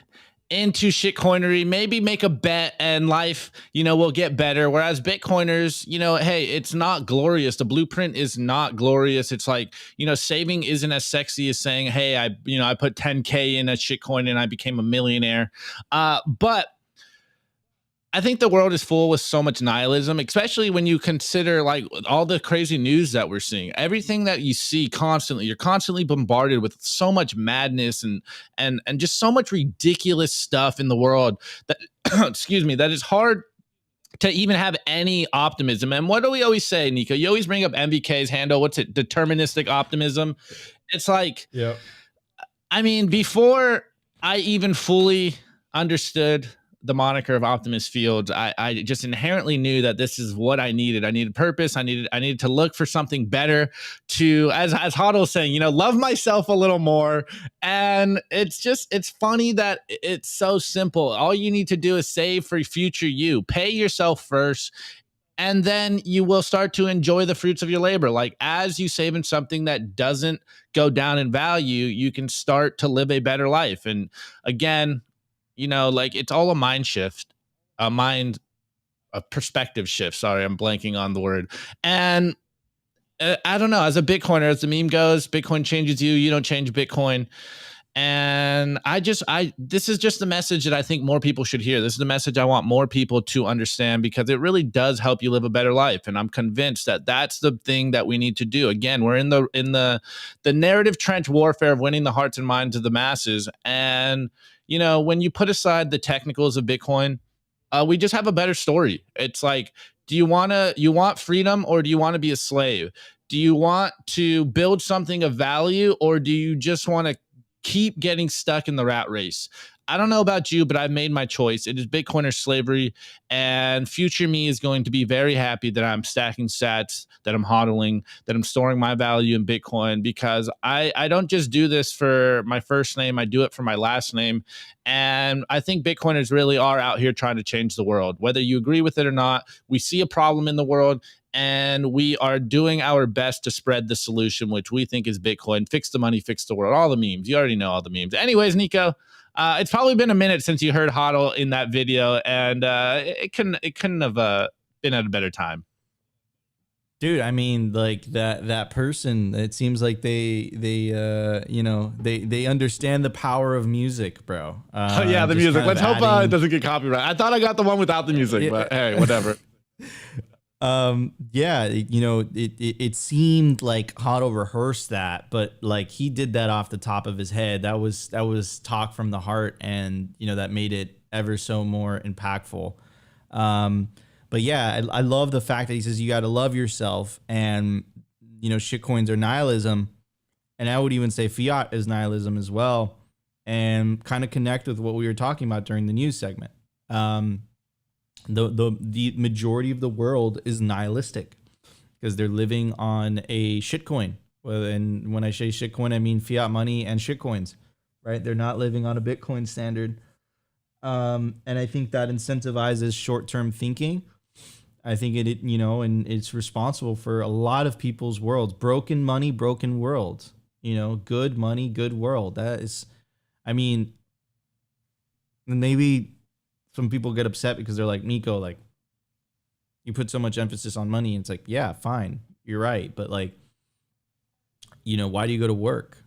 into shitcoinery, maybe make a bet, and life will get better. Whereas Bitcoiners, hey, it's not glorious. The blueprint is not glorious. It's like, saving isn't as sexy as saying, hey, I put 10K in a shitcoin and I became a millionaire. But I think the world is full with so much nihilism, especially when you consider like all the crazy news that we're seeing. Everything that you see constantly, you're constantly bombarded with so much madness and just so much ridiculous stuff in the world that, excuse me, that is hard to even have any optimism. And what do we always say, Nico? You always bring up MBK's handle. What's it? Deterministic optimism. It's like, yeah. I mean, before I even fully understood the moniker of Optimist Fields, I just inherently knew that this is what I needed. I needed purpose. I needed to look for something better to, as Hodl was saying, love myself a little more. And it's funny that it's so simple. All you need to do is save for future you. Pay yourself first, and then you will start to enjoy the fruits of your labor. Like as you save in something that doesn't go down in value, you can start to live a better life. And again, like it's all a mind shift, a perspective shift. Sorry, I'm blanking on the word. And I don't know, as a Bitcoiner, as the meme goes, Bitcoin changes you, you don't change Bitcoin. And this is just the message that I think more people should hear. This is the message I want more people to understand, because it really does help you live a better life. And I'm convinced that that's the thing that we need to do. Again, we're in the narrative trench warfare of winning the hearts and minds of the masses. And when you put aside the technicals of Bitcoin, we just have a better story. It's like, do you want freedom, or do you want to be a slave? Do you want to build something of value, or do you just want to keep getting stuck in the rat race? I don't know about you, but I've made my choice. It is Bitcoin or slavery, and future me is going to be very happy that I'm stacking sats, that I'm hodling, that I'm storing my value in Bitcoin, because I don't just do this for my first name. I do it for my last name. And I think Bitcoiners really are out here trying to change the world. Whether you agree with it or not, we see a problem in the world, and we are doing our best to spread the solution, which we think is Bitcoin. Fix the money, fix the world. All the memes. You already know all the memes. Anyways, Nico, it's probably been a minute since you heard Hodl in that video, and it couldn't have been at a better time. Dude, I mean, like that person, it seems like they understand the power of music, bro. Oh yeah, the music. Let's hope it doesn't get copyright. I thought I got the one without the music, but hey, whatever. Yeah, it seemed like Hodl rehearsed that, but like he did that off the top of his head. That was talk from the heart, and that made it ever so more impactful. But yeah, I love the fact that he says you got to love yourself, and shitcoins are nihilism. and I would even say fiat is nihilism as well, and kind of connect with what we were talking about during the news segment. The majority of the world is nihilistic because they're living on a shitcoin. Well, and when I say shitcoin, I mean fiat money and shitcoins, right? They're not living on a Bitcoin standard. And I think that incentivizes short-term thinking. I think and it's responsible for a lot of people's worlds. Broken money, broken world. Good money, good world. That is, maybe some people get upset because they're like, Nico, like, you put so much emphasis on money. And it's like, yeah, fine, you're right. But like, why do you go to work?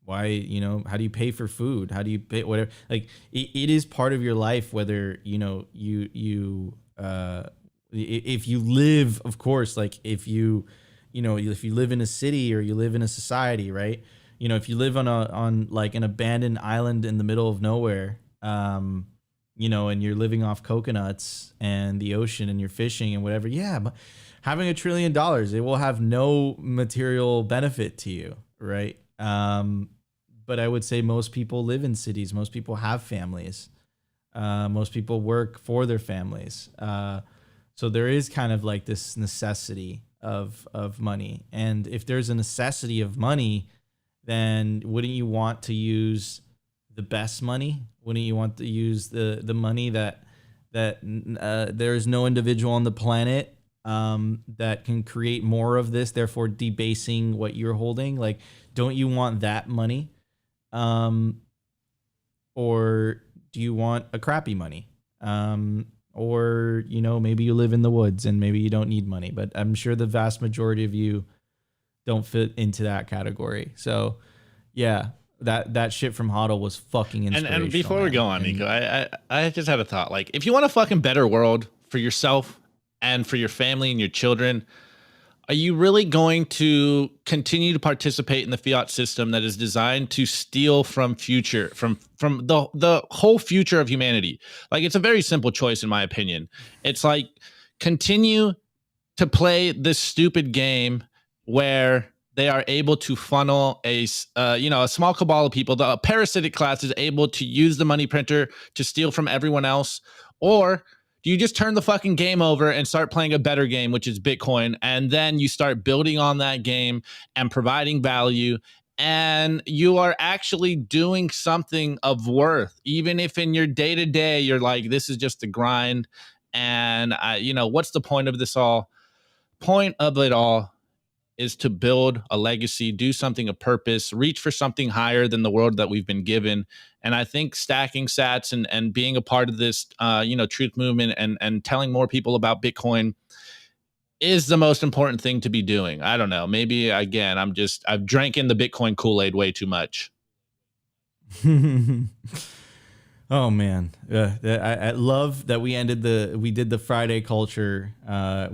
Why, how do you pay for food? How do you pay whatever? Like it is part of your life, whether, if you live, of course, like if you live in a city or you live in a society, right? If you live on like an abandoned island in the middle of nowhere, and you're living off coconuts and the ocean and you're fishing and whatever. Yeah. But having $1 trillion, it will have no material benefit to you. Right. But I would say most people live in cities. Most people have families. Most people work for their families. So there is kind of like this necessity of money. And if there's a necessity of money, then wouldn't you want to use the best money? Wouldn't you want to use the money that there's no individual on the planet that can create more of this, therefore debasing what you're holding? Like, don't you want that money? Or do you want a crappy money? Or, maybe you live in the woods and maybe you don't need money, but I'm sure the vast majority of you don't fit into that category. So yeah, that shit from HODL was fucking inspirational. And before we go on, Nico, I just had a thought. Like, if you want a fucking better world for yourself and for your family and your children, are you really going to continue to participate in the fiat system that is designed to steal from the whole future of humanity? Like, it's a very simple choice, in my opinion. It's like, continue to play this stupid game where they are able to funnel a small cabal of people. The parasitic class is able to use the money printer to steal from everyone else. Or do you just turn the fucking game over and start playing a better game, which is Bitcoin, and then you start building on that game and providing value, and you are actually doing something of worth, even if in your day-to-day you're like, this is just a grind, and what's the point of this all? Point of it all is to build a legacy, do something of purpose, reach for something higher than the world that we've been given. And I think stacking sats and being a part of this, truth movement and telling more people about Bitcoin is the most important thing to be doing. I don't know. Maybe, again, I've drank in the Bitcoin Kool-Aid way too much. Oh man, I love that we did the Friday culture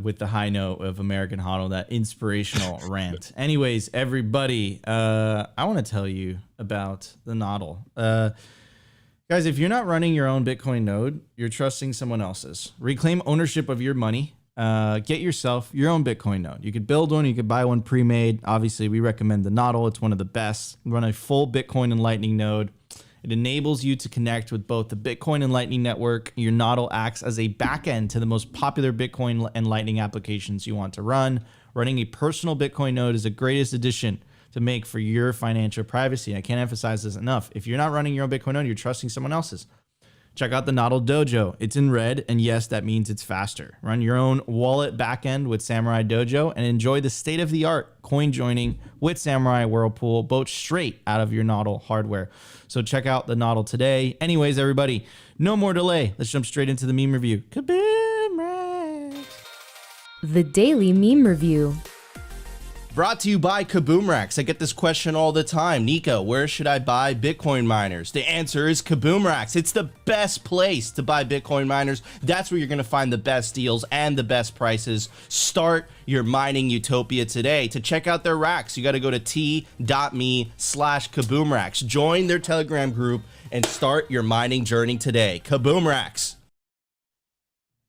with the high note of American HODL, that inspirational rant. Anyways, everybody, I want to tell you about the NODL. Guys, if you're not running your own Bitcoin node, you're trusting someone else's. Reclaim ownership of your money. Get yourself your own Bitcoin node. You could build one, you could buy one pre-made. Obviously, we recommend the NODL. It's one of the best. Run a full Bitcoin and Lightning node. It enables you to connect with both the Bitcoin and Lightning network. Your NODL acts as a backend to the most popular Bitcoin and Lightning applications you want to run. Running a personal Bitcoin node is the greatest addition to make for your financial privacy. I can't emphasize this enough. If you're not running your own Bitcoin node, you're trusting someone else's. Check out the NODL Dojo. It's in red, and yes, that means it's faster. Run your own wallet backend with Samurai Dojo and enjoy the state-of-the-art coin joining with Samurai Whirlpool, both straight out of your NODL hardware. So check out the NODL today. Anyways, everybody, no more delay. Let's jump straight into the meme review. Kaboom! Racks. The Daily Meme Review. Brought to you by Kaboom Racks. I get this question all the time. Nico, where should I buy Bitcoin miners? The answer is Kaboom Racks. It's the best place to buy Bitcoin miners. That's where you're going to find the best deals and the best prices. Start your mining utopia today. To check out their racks, you got to go to t.me/Kaboom Racks. Join their Telegram group and start your mining journey today. Kaboom Racks.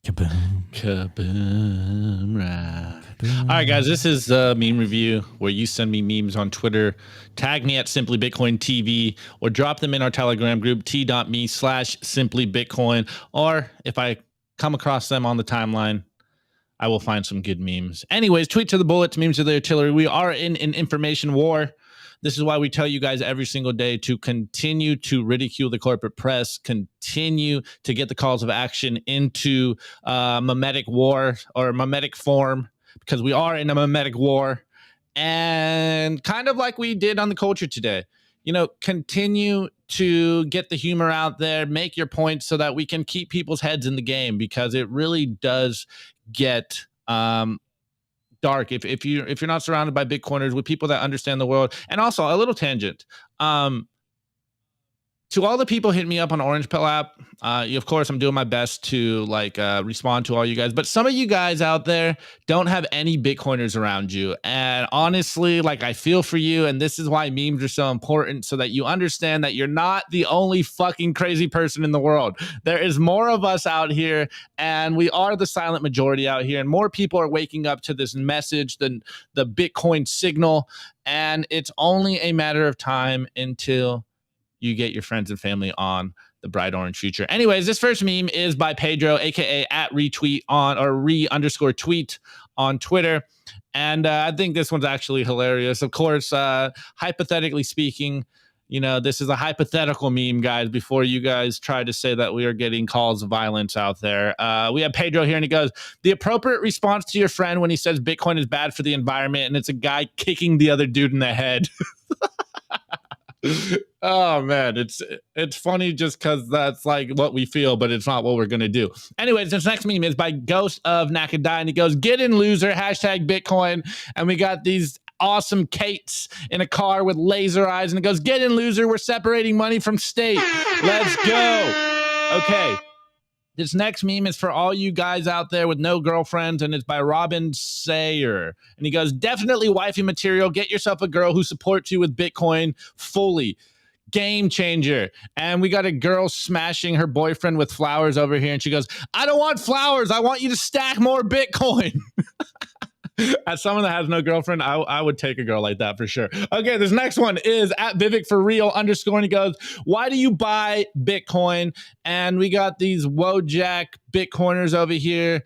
Kaboom. Kaboom, right. All right, guys, this is the meme review where you send me memes on Twitter, tag me at simplybitcointv, or drop them in our Telegram group, t.me/simplybitcoin. Or if I come across them on the timeline, I will find some good memes. Anyways, tweet to the bullets, memes to the artillery. We are in an information war. This is why we tell you guys every single day to continue to ridicule the corporate press, continue to get the calls of action into mimetic war or mimetic form, because we are in a mimetic war. And kind of like we did on the culture today, you know, continue to get the humor out there, make your points so that we can keep people's heads in the game, because it really does get dark if you're not surrounded by Bitcoiners with people that understand the world. And also a little tangent. To all the people hitting me up on Orange Pill app, of course, I'm doing my best to respond to all you guys. But some of you guys out there don't have any Bitcoiners around you. And honestly, I feel for you. And this is why memes are so important, so that you understand that you're not the only fucking crazy person in the world. There is more of us out here, and we are the silent majority out here. And more people are waking up to this message than the Bitcoin signal. And it's only a matter of time until you get your friends and family on the bright orange future. Anyways, this first meme is by Pedro, aka at retweet on or re_tweet on Twitter. And I think this one's actually hilarious. Of course, hypothetically speaking, you know, this is a hypothetical meme, guys, before you guys try to say that we are getting calls of violence out there. We have Pedro here, and he goes, the appropriate response to your friend when he says Bitcoin is bad for the environment, and it's a guy kicking the other dude in the head. Oh man, it's funny just because that's what we feel, but it's not what we're gonna do. Anyways, this next meme is by Ghost of Nakadai, and he goes, get in loser, hashtag Bitcoin. And we got these awesome Kates in a car with laser eyes, and it goes, get in loser, we're separating money from state. Let's go. Okay. This next meme is for all you guys out there with no girlfriends, and it's by Robin Sayer. And he goes, definitely wifey material. Get yourself a girl who supports you with Bitcoin fully. Game changer. And we got a girl smashing her boyfriend with flowers over here, and she goes, I don't want flowers. I want you to stack more Bitcoin. As someone that has no girlfriend, I would take a girl like that for sure. Okay, this next one is at Vivek for real _ and he goes, why do you buy Bitcoin? And we got these Wojak Bitcoiners over here.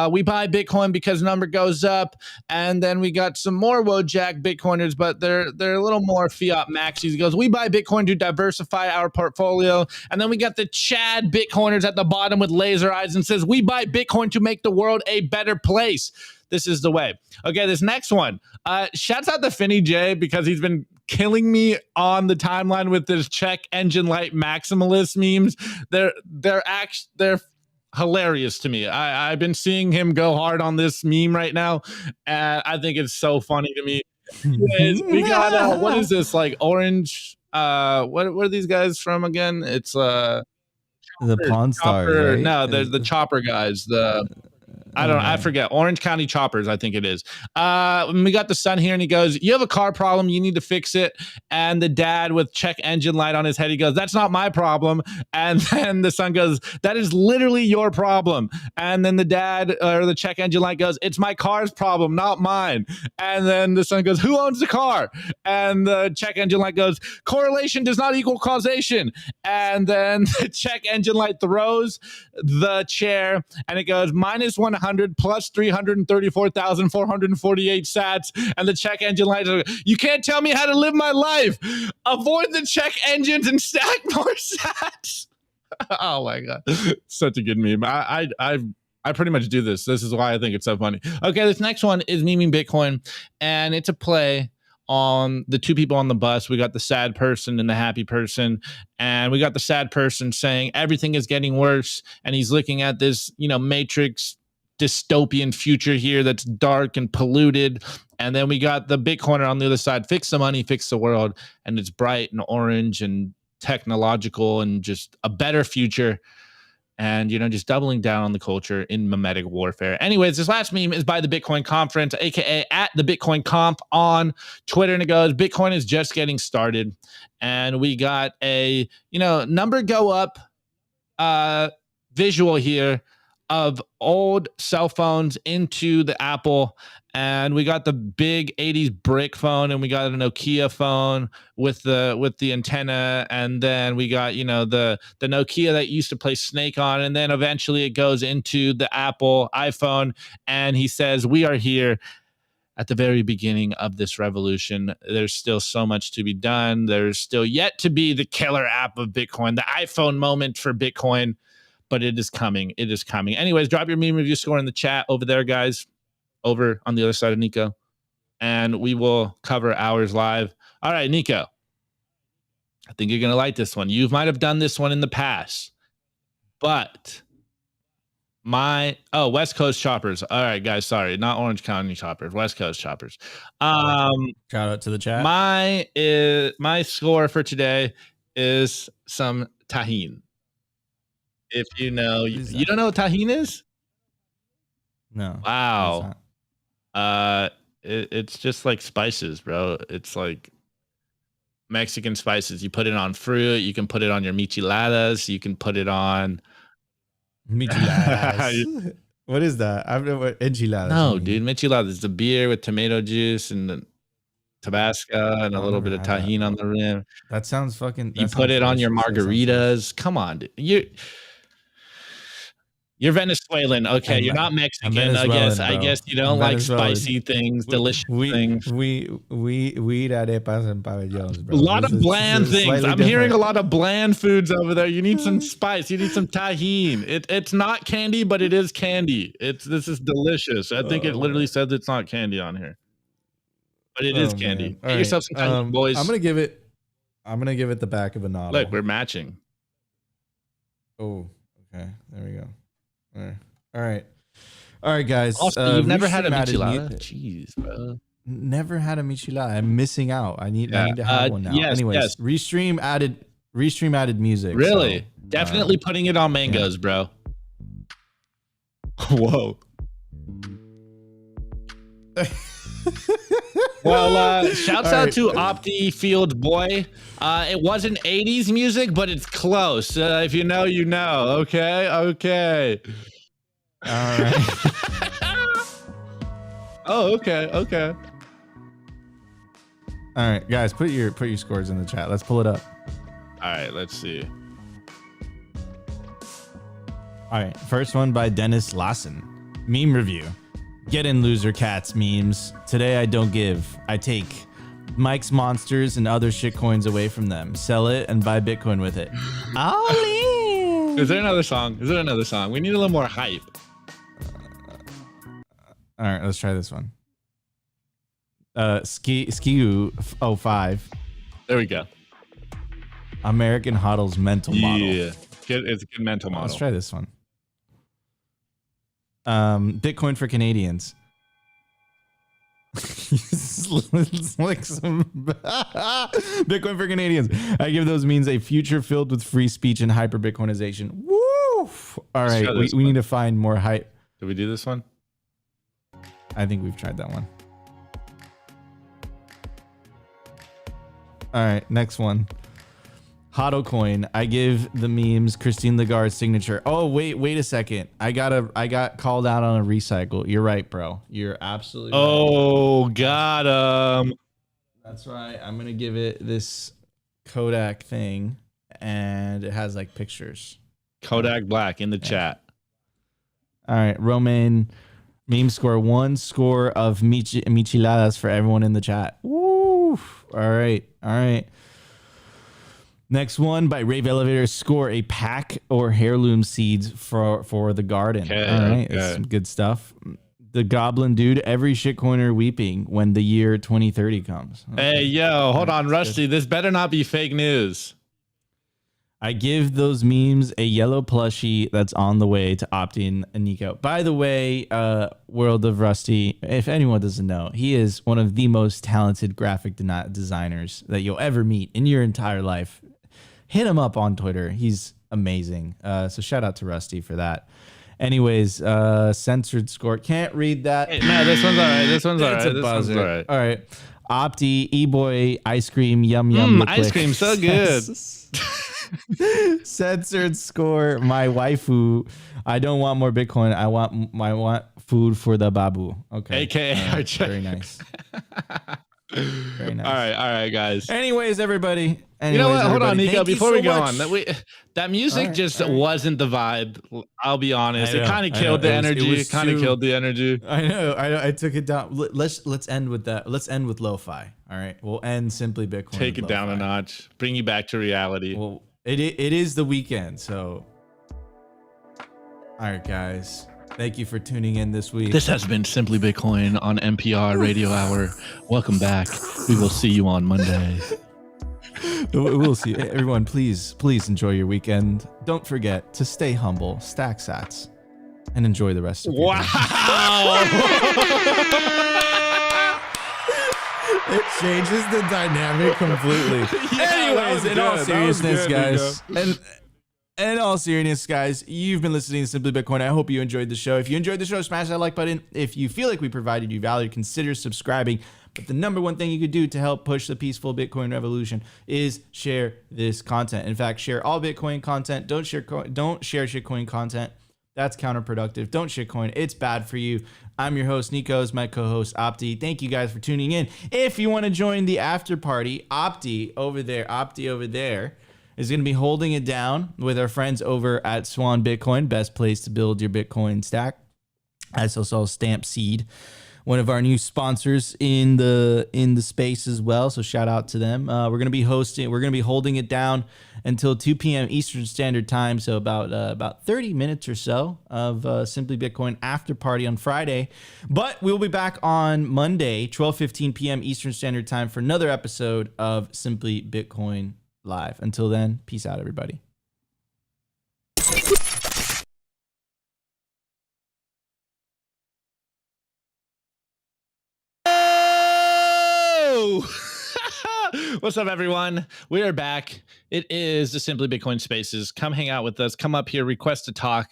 We buy Bitcoin because number goes up. And then we got some more Wojak Bitcoiners, but they're a little more fiat maxis. He goes, we buy Bitcoin to diversify our portfolio. And then we got the Chad Bitcoiners at the bottom with laser eyes and says, we buy Bitcoin to make the world a better place. This is the way. Okay, this next one. Shouts out to Finny J, because he's been killing me on the timeline with this check engine light maximalist memes. They're hilarious to me. I've been seeing him go hard on this meme right now, and I think it's so funny to me. Anyways, we got what is this, orange? What are these guys from again? It's the Pawn Stars, right? No, there's the Chopper guys. I forget. Orange County Choppers, I think it is. We got the son here, and he goes, you have a car problem, you need to fix it. And the dad with check engine light on his head, he goes, that's not my problem. And then the son goes, that is literally your problem. And then the dad or the check engine light goes, it's my car's problem, not mine. And then the son goes, who owns the car? And the check engine light goes, correlation does not equal causation. And then the check engine light throws the chair, and it goes, minus 100 plus 334,448 sats. And the check engine light, you can't tell me how to live my life. Avoid the check engines and stack more sats. Oh my god, such a good meme. I pretty much do this. This is why I think it's so funny. Okay, this next one is memeing Bitcoin, and it's a play on the two people on the bus. We got the sad person and the happy person, and we got the sad person saying everything is getting worse, and he's looking at this, Matrix dystopian future here that's dark and polluted. And then we got the Bitcoiner on the other side, fix the money, fix the world, and it's bright and orange and technological and just a better future. And, just doubling down on the culture in mimetic warfare. Anyways, this last meme is by the Bitcoin Conference, aka at the Bitcoin Comp on Twitter. And it goes, Bitcoin is just getting started. And we got a, number go up visual here of old cell phones into the Apple, and we got the big 80s brick phone, and we got a Nokia phone with the antenna, and then we got, you know, the Nokia that used to play Snake on, and then eventually it goes into the Apple iPhone, and he says, we are here at the very beginning of this revolution. There's still so much to be done. There's still yet to be the killer app of Bitcoin, the iPhone moment for Bitcoin, but it is coming. It is coming. Anyways, drop your meme review score in the chat over there, guys, over on the other side of Nico, and we will cover ours live. All right, Nico, I think you're going to like this one. You might have done this one in the past, but West Coast choppers. All right, guys, sorry, not Orange County choppers, West Coast choppers. Shout out to the chat. My score for today is some tahine. If you know, you don't know what tahine is? No. Wow. It's just like spices, bro. It's like Mexican spices. You put it on fruit. You can put it on your micheladas. You can put it on micheladas. What is that? I've never enchiladas. No, dude, micheladas is the beer with tomato juice and the Tabasco and a little bit of tahine on the rim. That sounds fucking. You put it on your margaritas. Come on, dude. You're Venezuelan. Okay, you're not Mexican. I guess you don't like spicy things, delicious things. We eat arepas and pabellones, bro. A lot of bland things. I'm hearing a lot of bland foods over there. You need some spice. You need some tahine. It's not candy, but it is candy. This is delicious. I think it literally says it's not candy on here, but it is candy. Get yourself some tahine, boys. I'm gonna give it the back of a novel. Look, we're matching. Oh, okay. There we go. All right, guys. Also, you've never had a michelada? Jeez, bro. Never had a michelada. I'm missing out. I need to have one now. Anyways, Restream added music. Really? So, definitely putting it on mangoes, bro. Whoa. Well, shouts out to Opti Field Boy. It wasn't 80s music, but it's close. If you know, you know. Okay. All right. Oh, okay. All right, guys, put your scores in the chat. Let's pull it up. All right, let's see. All right, first one by Dennis Lawson. Meme review. Get in, loser cats memes. Today I don't give. I take Mike's monsters and other shit coins away from them. Sell it and buy Bitcoin with it. All in. Is there another song? We need a little more hype. All right, let's try this one. Skiu 05. There we go. American Hodl's mental model. Yeah, it's a good mental model. Let's try this one. Bitcoin for Canadians. It's like some Bitcoin for Canadians. I give those memes a future filled with free speech and hyper Bitcoinization. Woo! All right, we need to find more hype. Did we do this one? I think we've tried that one. All right, next one. Hodl coin. I give the memes Christine Lagarde's signature. Oh, wait a second. I got called out on a recycle. You're right, bro. You're absolutely right. Oh, got him. That's right. I'm gonna give it this Kodak thing, and it has like pictures. Kodak Black in the chat. All right, Romain. Meme score 1 score of micheladas for everyone in the chat. Woo! All right. Next one by Rave Elevator. Score a pack or heirloom seeds for the garden. Okay, all right, that's some good stuff. The Goblin Dude. Every shitcoiner weeping when the year 2030 comes. Okay. Hey, yo, hold on, Rusty. This better not be fake news. I give those memes a yellow plushie that's on the way to opt-in Nico. By the way, World of Rusty, if anyone doesn't know, he is one of the most talented graphic designers that you'll ever meet in your entire life. Hit him up on Twitter. He's amazing. So shout out to Rusty for that. Anyways, censored score. Can't read that. Hey, no, this one's all right. This one's all It's right. a This buzzer. one's all right. All right. Opti, E-Boy, ice cream, yum, yum. Ice cream, so good. Censored score. My waifu. I don't want more Bitcoin. I want food for the babu. Okay. AKA very nice. Very nice. All right, guys. Anyways, everybody. You know what? Hold on, Nico. Before we go much. on, that music just wasn't the vibe. I'll be honest. It kind of I killed know. the It was- energy. it It kind of killed the energy. I know. I took it down. Let's end with that. Let's end with lo-fi. All right. We'll end simply Bitcoin. Take it down a notch. Bring you back to reality. Well, it is the weekend, so. All right, guys. Thank you for tuning in this week. This has been Simply Bitcoin on NPR Radio Hour. Welcome back. We will see you on Monday. We'll see. Everyone, please enjoy your weekend. Don't forget to stay humble, stack sats, and enjoy the rest of your day. It changes the dynamic completely. Anyways, in all seriousness, guys, and in all seriousness, guys, you've been listening to Simply Bitcoin. I hope you enjoyed the show. If you enjoyed the show, smash that like button. If you feel like we provided you value, consider subscribing. But the number one thing you could do to help push the peaceful Bitcoin revolution is share this content. In fact, share all Bitcoin content. Don't share shitcoin content. That's counterproductive. Don't shitcoin. It's bad for you. I'm your host, Nico. Is my co-host, Opti. Thank you guys for tuning in. If you want to join the after party, Opti over there is going to be holding it down with our friends over at Swan Bitcoin, best place to build your Bitcoin stack. I also saw Stamp Seed, one of our new sponsors in the space as well. So shout out to them. We're going to be holding it down until 2 p.m. Eastern Standard Time. So about 30 minutes or so of Simply Bitcoin after party on Friday. But we'll be back on Monday, 12:15 p.m. Eastern Standard Time for another episode of Simply Bitcoin Live. Until then, peace out, everybody. What's up, everyone? We are back. It is the Simply Bitcoin Spaces. Come hang out with us. Come up here, request to talk.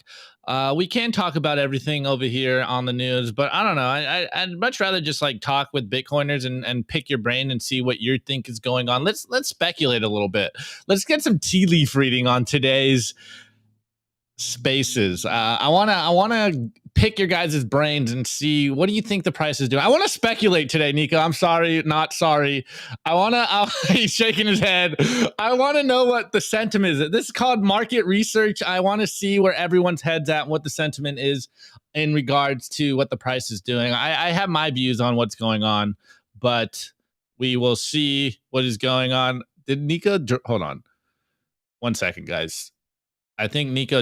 We can talk about everything over here on the news, but I don't know. I'd much rather just like talk with Bitcoiners and pick your brain and see what you think is going on. Let's speculate a little bit. Let's get some tea leaf reading on today's spaces. I wanna pick your guys' brains and see, what do you think the price is doing? I want to speculate today, Nico. I'm sorry, not sorry. He's shaking his head. I want to know what the sentiment is. This is called market research. I want to see where everyone's head's at and what the sentiment is in regards to what the price is doing. I have my views on what's going on, but we will see what is going on. Did Nico, hold on 1 second, guys. I think Nico